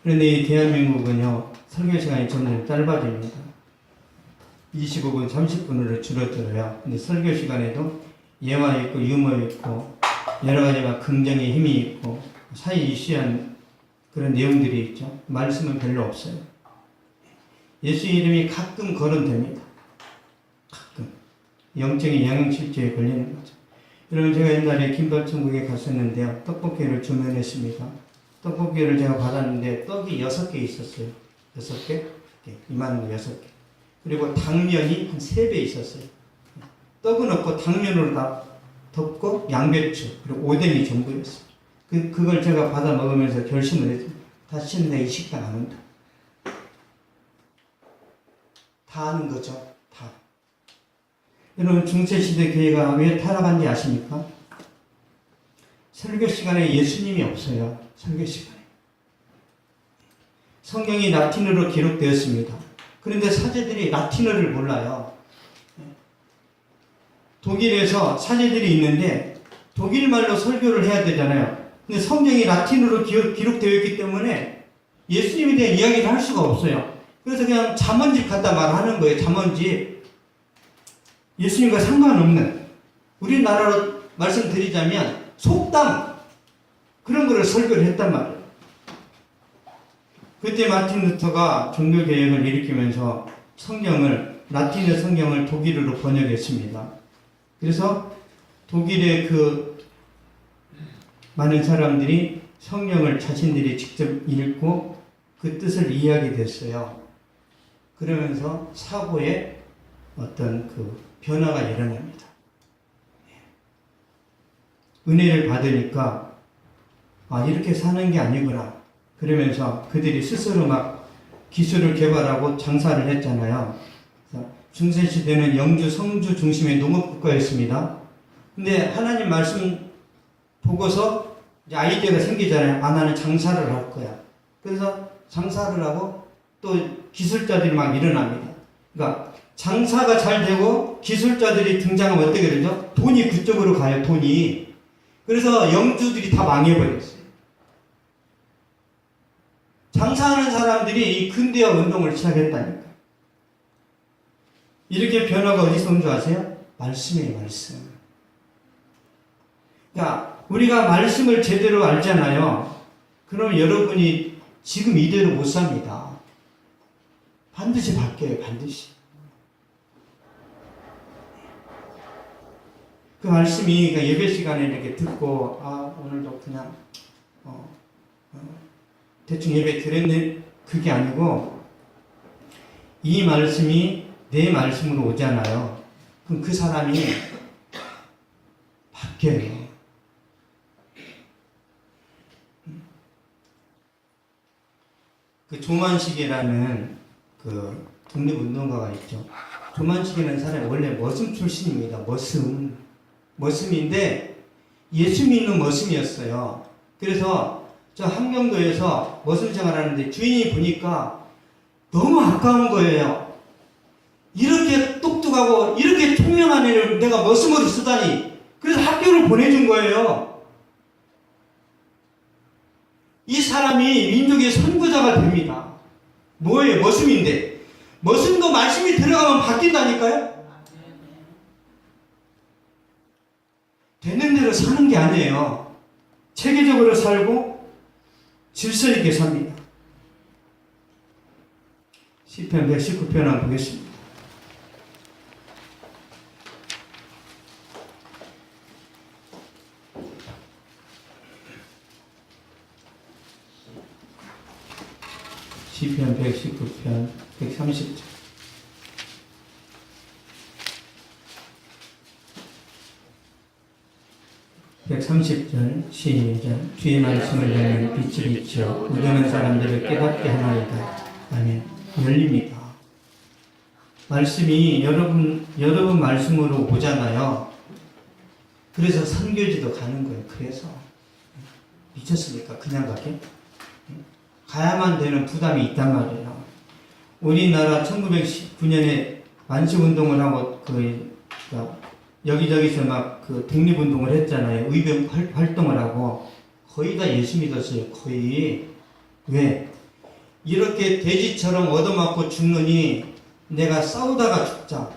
[SPEAKER 1] 그런데 이 대한민국은요, 설교 시간이 점점 짧아집니다. 25분, 30분으로 줄어들어요. 근데 설교 시간에도 예화 있고, 유머 있고, 여러 가지 막 긍정의 힘이 있고, 사회 이슈한 그런 내용들이 있죠. 말씀은 별로 없어요. 예수 이름이 가끔 거론됩니다. 가끔. 영적인 영양실조에 걸리는 거죠. 여러분, 제가 옛날에 김밥천국에 갔었는데요. 떡볶이를 주문했습니다. 떡볶이를 제가 받았는데 떡이 6개 있었어요. 6개? 이만한 거 6개. 그리고 당면이 한 3배 있었어요. 떡은 없고 당면으로 다 덮고 양배추 그리고 오뎅이 전부였어요. 그걸 제가 받아 먹으면서 결심을 했습니다. 다시는 내 이 식당 안 온다. 다 아는 거죠. 다. 여러분, 중세시대 교회가 왜 타락한지 아십니까? 설교 시간에 예수님이 없어요. 설교 시간에. 성경이 라틴어로 기록되었습니다. 그런데 사제들이 라틴어를 몰라요. 독일에서 사제들이 있는데 독일말로 설교를 해야 되잖아요. 근데 성경이 라틴어로 기록되어 있기 때문에 예수님에 대한 이야기를 할 수가 없어요. 그래서 그냥 잠언집 갖다 말하는 거예요. 잠언집. 예수님과 상관없는, 우리나라로 말씀드리자면 속담, 그런 거를 설교를 했단 말이에요. 그때 마틴 루터가 종교개혁을 일으키면서 라틴어 성경을 독일어로 번역했습니다. 그래서 독일의 그 많은 사람들이 성경을 자신들이 직접 읽고 그 뜻을 이해하게 됐어요. 그러면서 사고에 어떤 그 변화가 일어납니다. 은혜를 받으니까 이렇게 사는 게 아니구나. 그러면서 그들이 스스로 막 기술을 개발하고 장사를 했잖아요. 중세시대는 영주, 성주 중심의 농업국가였습니다. 근데 하나님 말씀 보고서 이제 아이디어가 생기잖아요. 나는 장사를 할 거야. 그래서 장사를 하고 또 기술자들이 막 일어납니다. 그러니까 장사가 잘 되고 기술자들이 등장하면 어떻게 되죠? 돈이 그쪽으로 가요. 돈이. 그래서 영주들이 다 망해버렸어요. 장사하는 사람들이 이 근대화 운동을 시작했다니까. 이렇게 변화가 어디서 온 줄 아세요? 말씀이에요, 말씀. 그러니까 우리가 말씀을 제대로 알잖아요. 그럼 여러분이 지금 이대로 못 삽니다. 반드시 바뀌어요, 반드시. 그 말씀이 그러니까 예배 시간에 이렇게 듣고 오늘도 그냥 대충 예배 드렸네, 그게 아니고 이 말씀이 내 말씀으로 오잖아요. 그럼 그 사람이 바뀌어요. 그 조만식이라는 그 독립운동가가 있죠. 조만식이라는 사람이 원래 머슴 출신입니다. 머슴인데 예수 믿는 머슴이었어요. 그래서 저 함경도에서 머슴 생활하는데 주인이 보니까 너무 아까운 거예요. 이렇게 똑똑하고 이렇게 총명한 애를 내가 머슴으로 쓰다니. 그래서 학교를 보내준 거예요. 이 사람이 민족의 선구자가 됩니다. 뭐예요? 머슴인데. 머슴도 말씀이 들어가면 바뀐다니까요? 되는 대로 사는 게 아니에요. 체계적으로 살고 질서 있게 삽니다. 시편 119편 한번 보겠습니다. 시편 119편 130절. 시작. 주의 말씀을 내는 빛이 비쳐 우려는 사람들을 깨닫게 하나이다. 아멘. 열립니다. 말씀이 여러분 말씀으로 오잖아요. 그래서 선교지도 가는 거예요. 그래서 미쳤습니까? 그냥 가게? 가야만 되는 부담이 있단 말이에요. 우리나라 1919년에 만식운동을 하고 여기저기서 막 그 독립운동을 했잖아요. 의병 활동을 하고 거의 다 예수 믿었어요. 거의. 왜? 이렇게 돼지처럼 얻어맞고 죽느니 내가 싸우다가 죽자.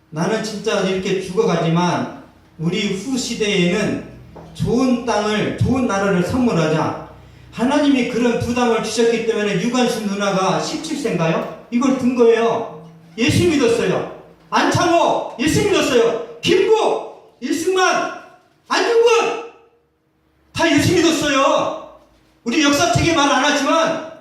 [SPEAKER 1] 나는 진짜 이렇게 죽어가지만 우리 후 시대에는 좋은 땅을, 좋은 나라를 선물하자. 하나님이 그런 부담을 주셨기 때문에 유관순 누나가 17세인가요? 이걸 든 거예요. 예수 믿었어요. 안창호 예수 믿었어요. 김구, 일승만, 안중근 다 예수 믿었어요. 우리 역사책에 말 안 하지만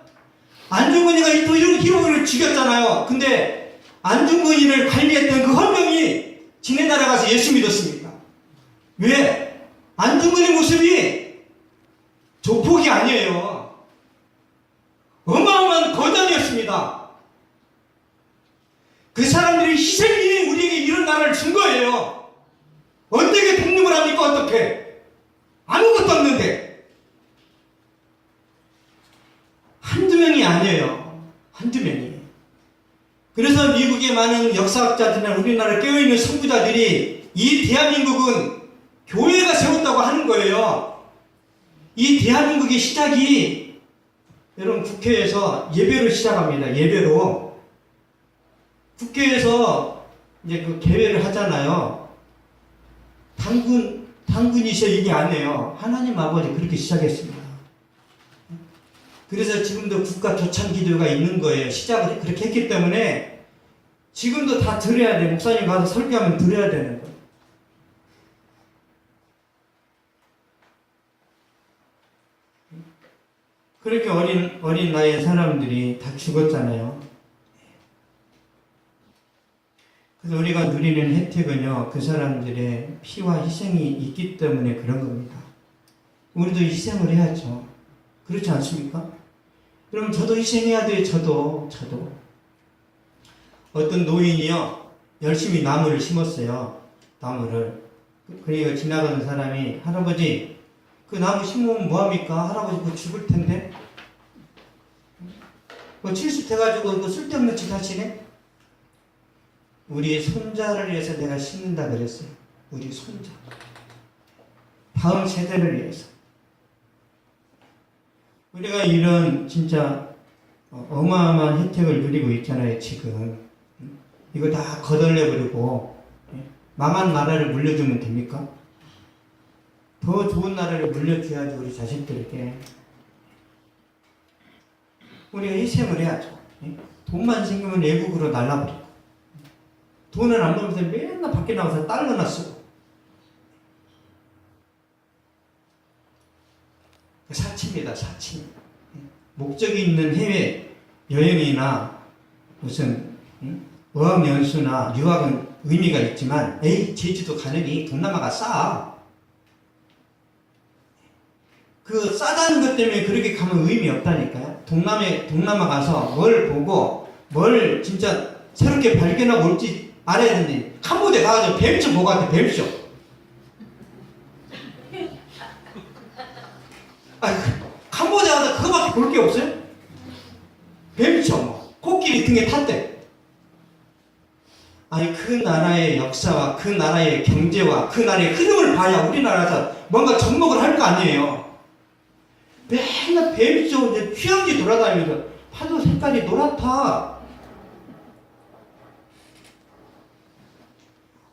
[SPEAKER 1] 안중근이가 또 이런 히로를 죽였잖아요. 근데 안중근이를 관리했던 그 헌병이 지네 나라 가서 예수 믿었습니다. 왜? 안중근의 모습이 조폭이 아니에요. 어마어마한 거장이었습니다. 그 사람들의 희생이 우리에게 이런 나라를 준 거예요. 어떻게 독립을 합니까? 어떻게? 아무것도 없는데. 한두 명이 아니에요. 한두 명이. 그래서 미국의 많은 역사학자들이나 우리나라에 깨어있는 선구자들이 이 대한민국은 교회가 세웠다고 하는 거예요. 이 대한민국의 시작이 여러분 국회에서 예배로 시작합니다. 예배로. 국회에서 이제 그 개회를 하잖아요. 당군이셔 이게 아니에요. 하나님 아버지 그렇게 시작했습니다. 그래서 지금도 국가 조찬 기도가 있는 거예요. 시작을 그렇게 했기 때문에 지금도 다 들어야 돼. 목사님 가서 설교하면 들어야 되는 거예요. 그렇게 어린 나이에 사람들이 다 죽었잖아요. 그래서 우리가 누리는 혜택은요, 그 사람들의 피와 희생이 있기 때문에 그런 겁니다. 우리도 희생을 해야죠. 그렇지 않습니까? 그럼 저도 희생해야 돼요. 저도. 어떤 노인이요, 열심히 나무를 심었어요. 나무를. 그러니까 지나가는 사람이, 할아버지, 그 나무 심으면 뭐합니까? 할아버지 그거 죽을 텐데? 70 돼가지고 그 쓸데없는 짓 하시네? 우리 손자를 위해서 내가 심는다 그랬어요. 우리 손자. 다음 세대를 위해서. 우리가 이런 진짜 어마어마한 혜택을 누리고 있잖아요, 지금. 이거 다 거덜내버리고 망한 나라를 물려주면 됩니까? 더 좋은 나라를 물려줘야지, 우리 자식들에게. 우리가 희생을 해야죠. 돈만 생기면 외국으로 날라버리고. 돈을 안 벌면서 맨날 밖에 나가서 달러나 쓰고. 사치입니다, 사치. 목적이 있는 해외 여행이나 무슨 어학연수나 유학은 의미가 있지만 에이 제주도 가느니 동남아가 싸. 그 싸다는 것 때문에 그렇게 가면 의미 없다니까요. 동남아 가서 뭘 보고 뭘 진짜 새롭게 발견하고 올지 알아야 되는데 캄보디아 가가지고 뱀쇼 보고 왔대. 뱀쇼. 아니 캄보디아 가서 그거밖에 볼 게 없어요? 뱀쇼 뭐 코끼리 등에 탔대. 아니 그 나라의 역사와 그 나라의 경제와 그 나라의 흐름을 봐야 우리나라에서 뭔가 접목을 할 거 아니에요. 맨날 뱀쇼 이제 휴양지 돌아다니면서 파도 색깔이 노랗다.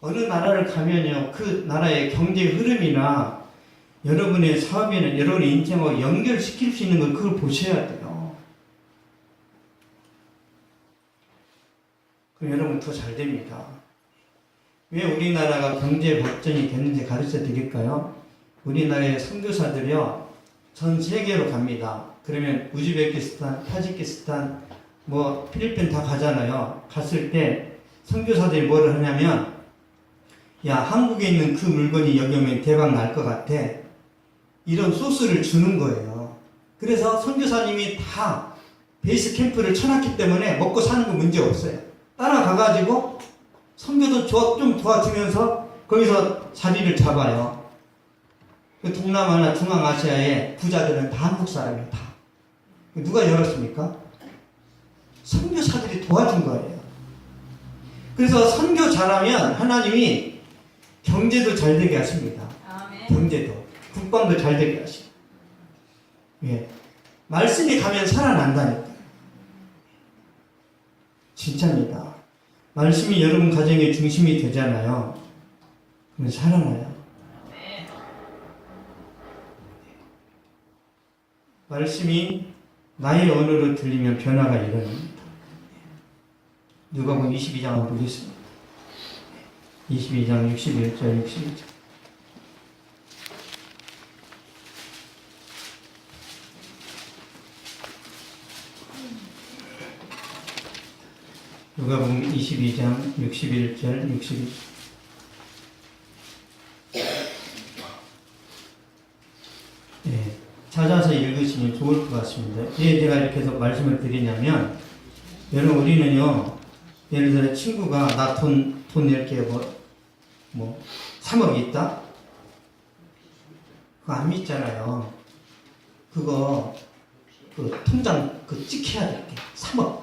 [SPEAKER 1] 어느 나라를 가면요 그 나라의 경제 흐름이나 여러분의 사업이나 여러분의 인생하고 연결시킬 수 있는 걸 그걸 보셔야 돼요. 그럼 여러분 더 잘 됩니다. 왜 우리나라가 경제 발전이 됐는지 가르쳐 드릴까요? 우리나라의 선교사들이요 전 세계로 갑니다. 그러면 우즈베키스탄, 타지키스탄, 뭐 필리핀 다 가잖아요. 갔을 때 선교사들이 뭐를 하냐면 야 한국에 있는 그 물건이 여기 오면 대박 날 것 같아. 이런 소스를 주는 거예요. 그래서 선교사님이 다 베이스 캠프를 쳐놨기 때문에 먹고 사는 거 문제 없어요. 따라가가지고 선교도 좀 도와주면서 거기서 자리를 잡아요. 그 동남아나 중앙아시아의 부자들은 다 한국 사람이에요. 다. 누가 열었습니까? 선교사들이 도와준 거예요. 그래서 선교 잘하면 하나님이 경제도 잘 되게 하십니다.
[SPEAKER 3] 아멘.
[SPEAKER 1] 경제도. 국방도 잘 되게 하십니다. 예. 말씀이 가면 살아난다니까. 진짜입니다. 말씀이 여러분 가정의 중심이 되잖아요. 그러면 살아나요. 말씀이 나의 언어로 들리면 변화가 일어납니다. 누가복음 22장 한번 보겠습니다. 22장 61절 62절 누가복음 22장 61절 62절 네. 찾아서 읽으시면 좋을 것 같습니다. 왜 제가 이렇게 해서 말씀을 드리냐면, 여러분, 우리는요, 예를 들어 친구가 나 돈 이렇게 3억 있다? 그거 안 믿잖아요. 그거, 통장, 찍혀야 돼. 3억.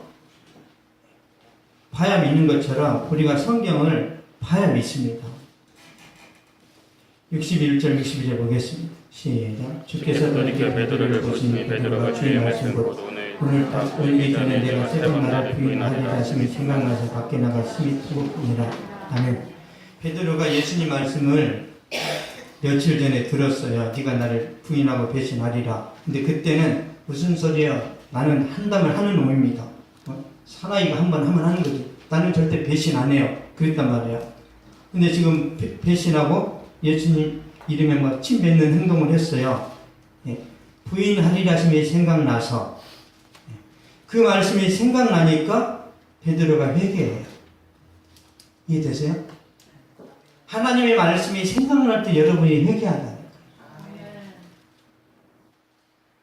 [SPEAKER 1] 봐야 믿는 것처럼 우리가 성경을 봐야 믿습니다. 61절, 62절 보겠습니다. 시작. 주께서
[SPEAKER 2] 너희께 베드로를 보시니 베드로가 주의 말씀 곧
[SPEAKER 1] 오늘 딱 올리기 전에 내가 새로운 나라를 부인하리라 하심이 생각나서 밖에 나가 숨이 트고니라. 아멘. 베드로가 예수님 말씀을 며칠 전에 들었어요. 네가 나를 부인하고 배신하리라. 근데 그때는 무슨 소리야? 나는 한담을 하는 놈입니다. 사나이가 한 번 하면 하는 거지. 나는 절대 배신 안 해요. 그랬단 말이야. 근데 지금 배신하고 예수님 이름에 침 뱉는 행동을 했어요. 예. 부인하리라 하심이 생각나서 그 말씀이 생각나니까 베드로가 회개해요. 이해되세요? 하나님의 말씀이 생각날 때 여러분이 회개하다니까.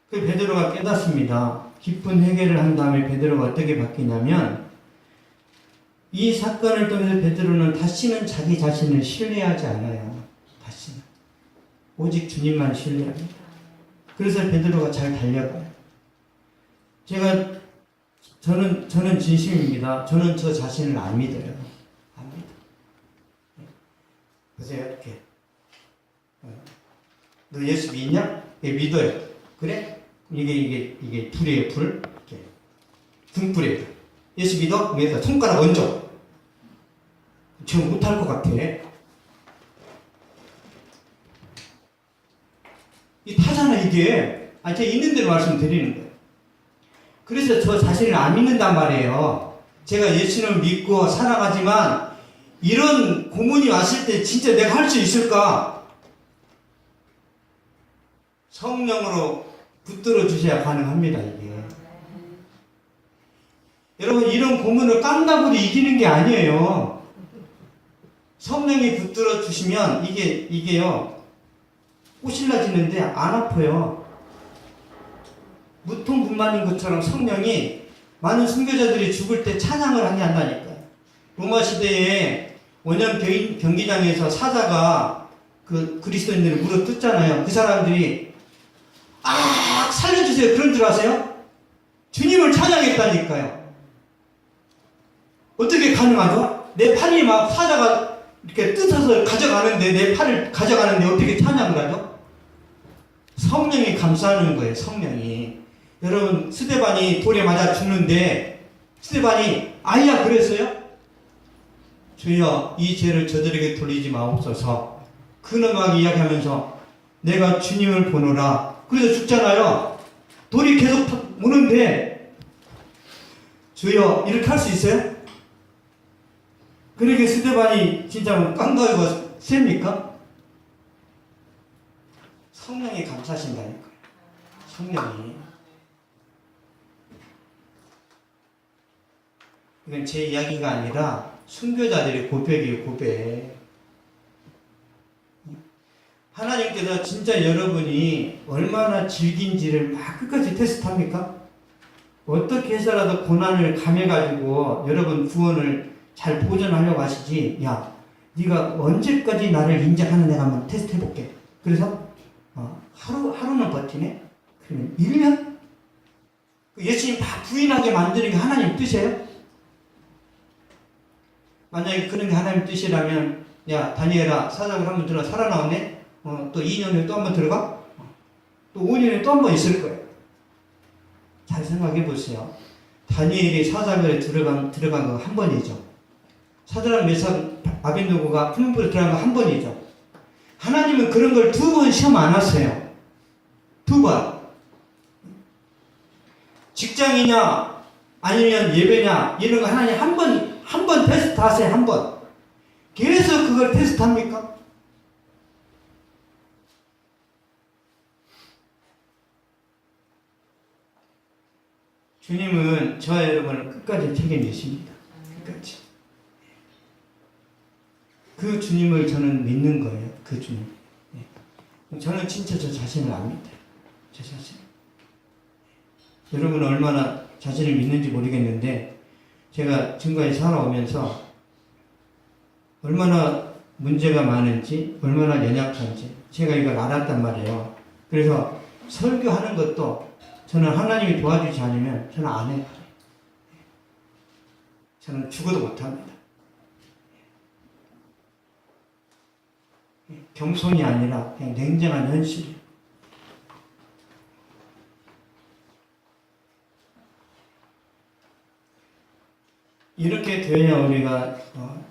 [SPEAKER 1] 그 베드로가 깨닫습니다. 깊은 회개를 한 다음에 베드로가 어떻게 바뀌냐면 이 사건을 통해서 베드로는 다시는 자기 자신을 신뢰하지 않아요. 다시는. 오직 주님만 신뢰합니다. 그래서 베드로가 잘 달려가요. 저는 진심입니다. 저는 저 자신을 안 믿어요. 안 믿어. 보세요, 이렇게. 너 예수 믿냐? 예, 믿어요. 그래? 이게 불이에요, 불. 이렇게. 등불이에요. 예수 믿어? 그래서 손가락 얹어. 저 못할 것 같아. 이 타잖아, 이게. 제가 있는 대로 말씀드리는 거예요. 그래서 저 자신을 안 믿는단 말이에요. 제가 예수님을 믿고 살아가지만 이런 고문이 왔을 때 진짜 내가 할 수 있을까? 성령으로 붙들어 주셔야 가능합니다, 이게. 여러분, 이런 고문을 깐다고도 이기는 게 아니에요. 성령이 붙들어 주시면 이게요 꼬실라지는데 안 아파요. 무통분만인 것처럼 성령이 많은 순교자들이 죽을 때 찬양을 하게 한다니까요. 로마 시대에 원형 경기장에서 사자가 그 그리스도인들을 물어뜯잖아요. 그 사람들이 살려주세요 그런 줄 아세요? 주님을 찬양했다니까요. 어떻게 가능하죠? 내 팔이 막 사자가 이렇게 뜯어서 가져가는데, 내 팔을 가져가는데 어떻게 찬양을 하죠? 성령이 감싸는 거예요. 성령이. 여러분, 스데반이 돌에 맞아 죽는데 스데반이 아이야 그랬어요? 주여 이 죄를 저들에게 돌리지 마옵소서. 근엄하게 이야기하면서 내가 주님을 보노라. 그래서 죽잖아요. 돌이 계속 오는데 주여 이렇게 할 수 있어요? 그러게 스데반이 진짜 깡다리가 셉니까? 성령이 감싸신다니까요. 성령이. 이건 제 이야기가 아니라 순교자들의 고백이에요. 고백. 하나님께서 진짜 여러분이 얼마나 즐긴지를 막 끝까지 테스트합니까? 어떻게 해서라도 고난을 감해가지고 여러분 구원을 잘 보존하려고 하시지. 야, 네가 언제까지 나를 인정하는 내가 한번 테스트 해볼게. 그래서 하루는 버티네? 그러면 1년? 예수님 다 부인하게 만드는 게 하나님 뜻이에요? 만약에 그런 게 하나님 뜻이라면 야, 다니엘아 사장을 한번 들어가 살아나오네? 또 2년 후에 또 한번 들어가? 또 5년 후에 또 한번 있을 거예요. 잘 생각해 보세요. 다니엘이 사자굴에 들어간 거 한 번이죠. 사드락 메삭 아벤노고가 풀무불에 들어간 거 한 번이죠. 하나님은 그런 걸 2번 시험 안 하세요. 2번. 직장이냐 아니면 예배냐 이런 거 하나님 한 번 테스트 하세요. 한 번. 계속 그걸 테스트 합니까? 주님은 저와 여러분을 끝까지 책임지십니다. 끝까지. 그 주님을 저는 믿는 거예요. 그 주님. 저는 진짜 저 자신을 압니다. 저 자신. 여러분은 얼마나 자신을 믿는지 모르겠는데 제가 지금까지 살아오면서 얼마나 문제가 많은지 얼마나 연약한지 제가 이걸 알았단 말이에요. 그래서 설교하는 것도 저는 하나님이 도와주지 않으면 저는 안 해요. 저는 죽어도 못합니다. 겸손이 아니라 그냥 냉정한 현실이에요. 이렇게 되어야 우리가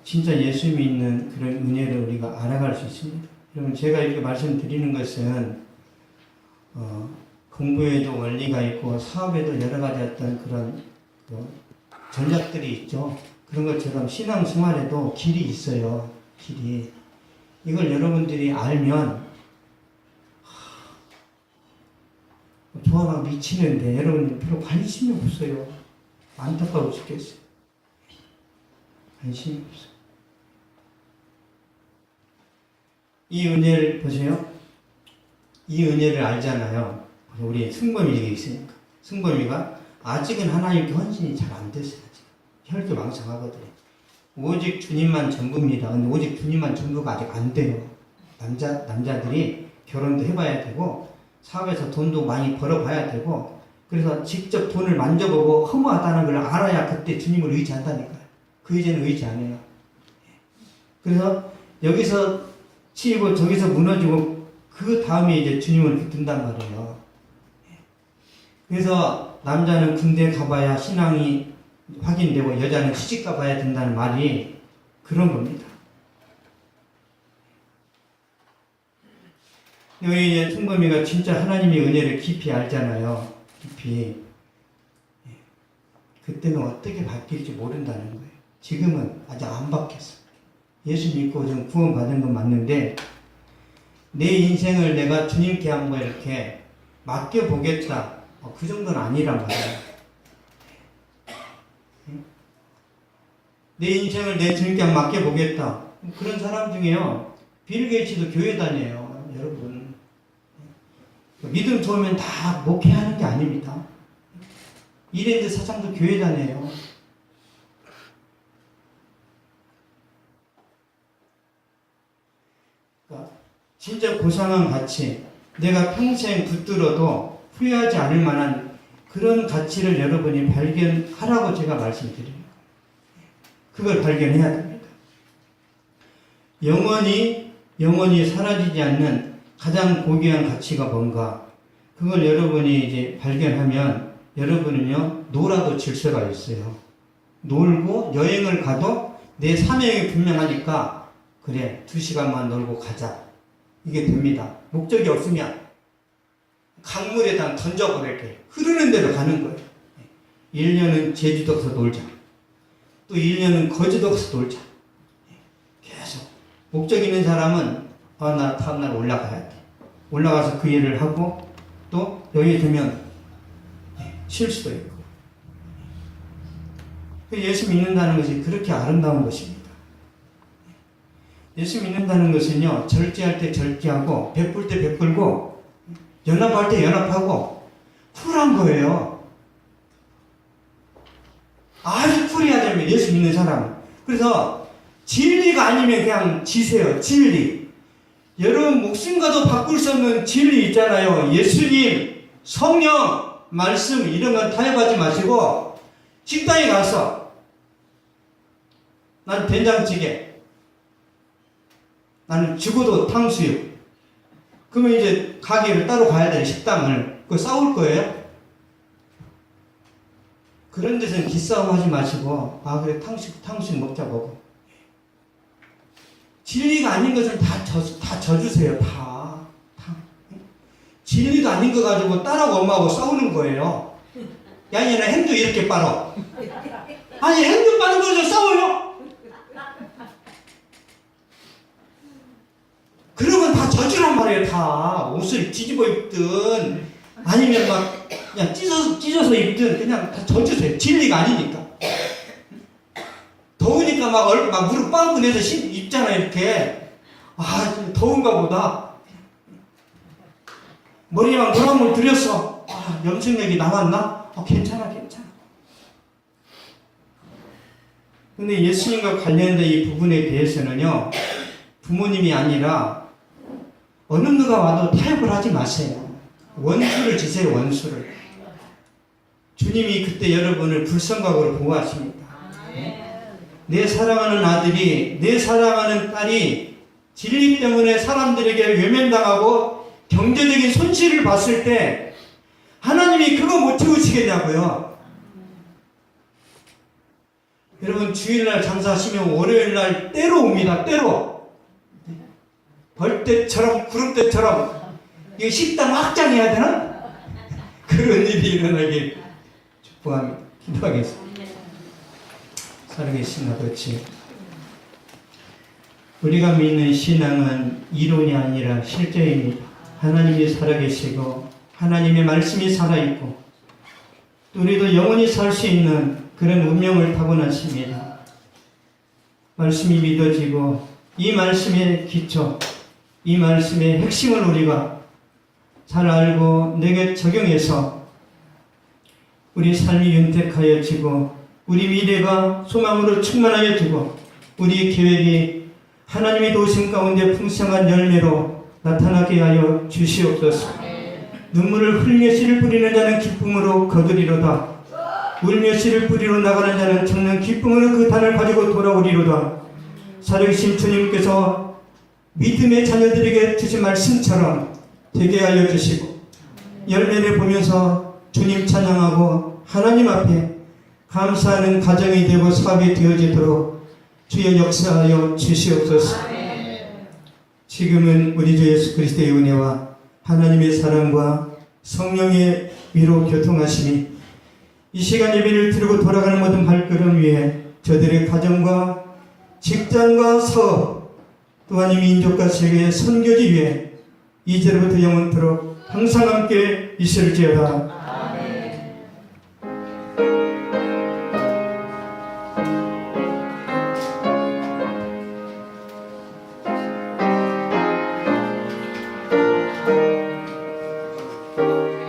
[SPEAKER 1] 진짜 예수 믿는 그런 은혜를 우리가 알아갈 수 있습니다. 여러분 제가 이렇게 말씀드리는 것은 공부에도 원리가 있고 사업에도 여러 가지 어떤 그런 전략들이 있죠. 그런 것처럼 신앙생활에도 길이 있어요. 길이. 이걸 여러분들이 알면 좋아가 미치는데 여러분들 별로 관심이 없어요. 안타까워 죽겠어요. 관심이 없어요. 이 은혜를 보세요. 이 은혜를 알잖아요. 우리 승범이가 있으니까. 승범이가 아직은 하나님께 헌신이 잘 안 됐어요. 혈기 왕성하거든요. 오직 주님만 전부입니다. 근데 오직 주님만 전부가 아직 안 돼요. 남자들이 결혼도 해봐야 되고 사업에서 돈도 많이 벌어봐야 되고 그래서 직접 돈을 만져보고 허무하다는 걸 알아야 그때 주님을 의지한다니까요. 그 이제는 의지 안 해요. 그래서 여기서 치이고 저기서 무너지고 그 다음에 이제 주님을 붙든단 말이에요. 그래서 남자는 군대 가봐야 신앙이 확인되고 여자는 시집 가봐야 된다는 말이 그런 겁니다. 우리 승범이가 진짜 하나님의 은혜를 깊이 알잖아요. 깊이. 그때는 어떻게 바뀔지 모른다는 거예요. 지금은 아직 안 바뀌었어요. 예수 믿고 좀 구원받은 건 맞는데 내 인생을 내가 주님께 한번 이렇게 맡겨보겠다. 그 정도는 아니란 말이에요. 내 인생을 내 주님께 맡겨보겠다. 그런 사람 중에요. 빌 게이츠도 교회 다녀요. 여러분. 믿음 좋으면 다 목회하는 게 아닙니다. 이랜드 사장도 교회 다녀요. 그러니까 진짜 고상한 가치, 내가 평생 붙들어도 후회하지 않을 만한 그런 가치를 여러분이 발견하라고 제가 말씀드려요. 그걸 발견해야 됩니다. 영원히 사라지지 않는 가장 고귀한 가치가 뭔가, 그걸 여러분이 이제 발견하면 여러분은요, 놀아도 질서가 있어요. 놀고 여행을 가도 내 사명이 분명하니까, 그래, 2시간만 놀고 가자. 이게 됩니다. 목적이 없으면 강물에다 던져버릴게요. 흐르는 대로 가는 거예요. 1년은 제주도 가서 놀자. 또 1년은 거제도 가서 놀자. 계속. 목적 있는 사람은, 나 다음날 올라가야 돼. 올라가서 그 일을 하고, 또 여기 되면 쉴 수도 있고. 예수 믿는다는 것이 그렇게 아름다운 것입니다. 예수 믿는다는 것은요, 절제할 때 절제하고, 베풀 때 베풀고, 연합할 때 연합하고, 쿨한 거예요. 아주 쿨해야 됩니다, 예수 믿는 사람은. 그래서 진리가 아니면 그냥 지세요, 진리. 여러분 목숨과도 바꿀 수 없는 진리 있잖아요. 예수님, 성령, 말씀, 이런 건 타협하지 마시고, 식당에 가서 난 된장찌개, 나는 죽어도 탕수육. 그러면 이제 가게를 따로 가야 되는 식당을, 그거 싸울 거예요? 그런 데서는 기싸움 하지 마시고, 그래, 탕수육 먹자, 먹어. 진리가 아닌 것은 다 져주세요, 다. 진리가 아닌 거 가지고 딸하고 엄마하고 싸우는 거예요. 야, 얘는 햄도 이렇게 빨어. 아니, 햄도 빠는 거죠, 싸워요? 그러면 다 져주란 말이에요, 다. 옷을 뒤집어 입든, 아니면 막, 그냥 찢어서 입든, 그냥 다 져주세요. 진리가 아니니까. 더우니까 막 무릎 빵꾸 내서 입잖아요, 이렇게. 더운가 보다. 머리에 막 노란물 들였어. 염색약이 나왔나? 괜찮아. 근데 예수님과 관련된 이 부분에 대해서는요, 부모님이 아니라 어느 누가 와도 타협을 하지 마세요. 원수를 지세요, 원수를. 주님이 그때 여러분을 불성각으로 보호하십니다. 내 사랑하는 아들이, 내 사랑하는 딸이 진리 때문에 사람들에게 외면당하고 경제적인 손실을 봤을 때 하나님이 그거 못 채우시겠냐고요. 여러분, 주일날 장사하시면 월요일날 때로 옵니다. 때로. 벌떼처럼 구름대처럼 이 식당 확장해야 되나? 그런 일이 일어나길 축복합니다. 기도하겠습니다. 살아계신 아버지, 우리가 믿는 신앙은 이론이 아니라 실제입니다. 하나님이 살아계시고 하나님의 말씀이 살아있고 또 우리도 영원히 살 수 있는 그런 운명을 타고났습니다. 말씀이 믿어지고 이 말씀의 기초, 이 말씀의 핵심을 우리가 잘 알고 내게 적용해서 우리 삶이 윤택하여 지고 우리 미래가 소망으로 충만하여 지고 우리 계획이 하나님의 도우심 가운데 풍성한 열매로 나타나게 하여 주시옵소서. 눈물을 흘며 씨를 뿌리는 자는 기쁨으로 거두리로다. 울며 씨를 뿌리러 나가는 자는 정녕 기쁨으로 그 단을 가지고 돌아오리로다. 살아계신 주님께서 믿음의 자녀들에게 주신 말씀처럼 되게 하여 주시고 열매를 보면서 주님 찬양하고 하나님 앞에 감사하는 가정이 되고 사업이 되어지도록 주여 역사하여 주시옵소서. 지금은 우리 주 예수 그리스도의 은혜와 하나님의 사랑과 성령의 위로 교통하심이 이 시간 예배를 드리고 돌아가는 모든 발걸음 위에 저들의 가정과 직장과 사업 또한 이 민족과 세계의 선교지 위에 이제로부터 영원토록 항상 함께 있을지어다.
[SPEAKER 2] 주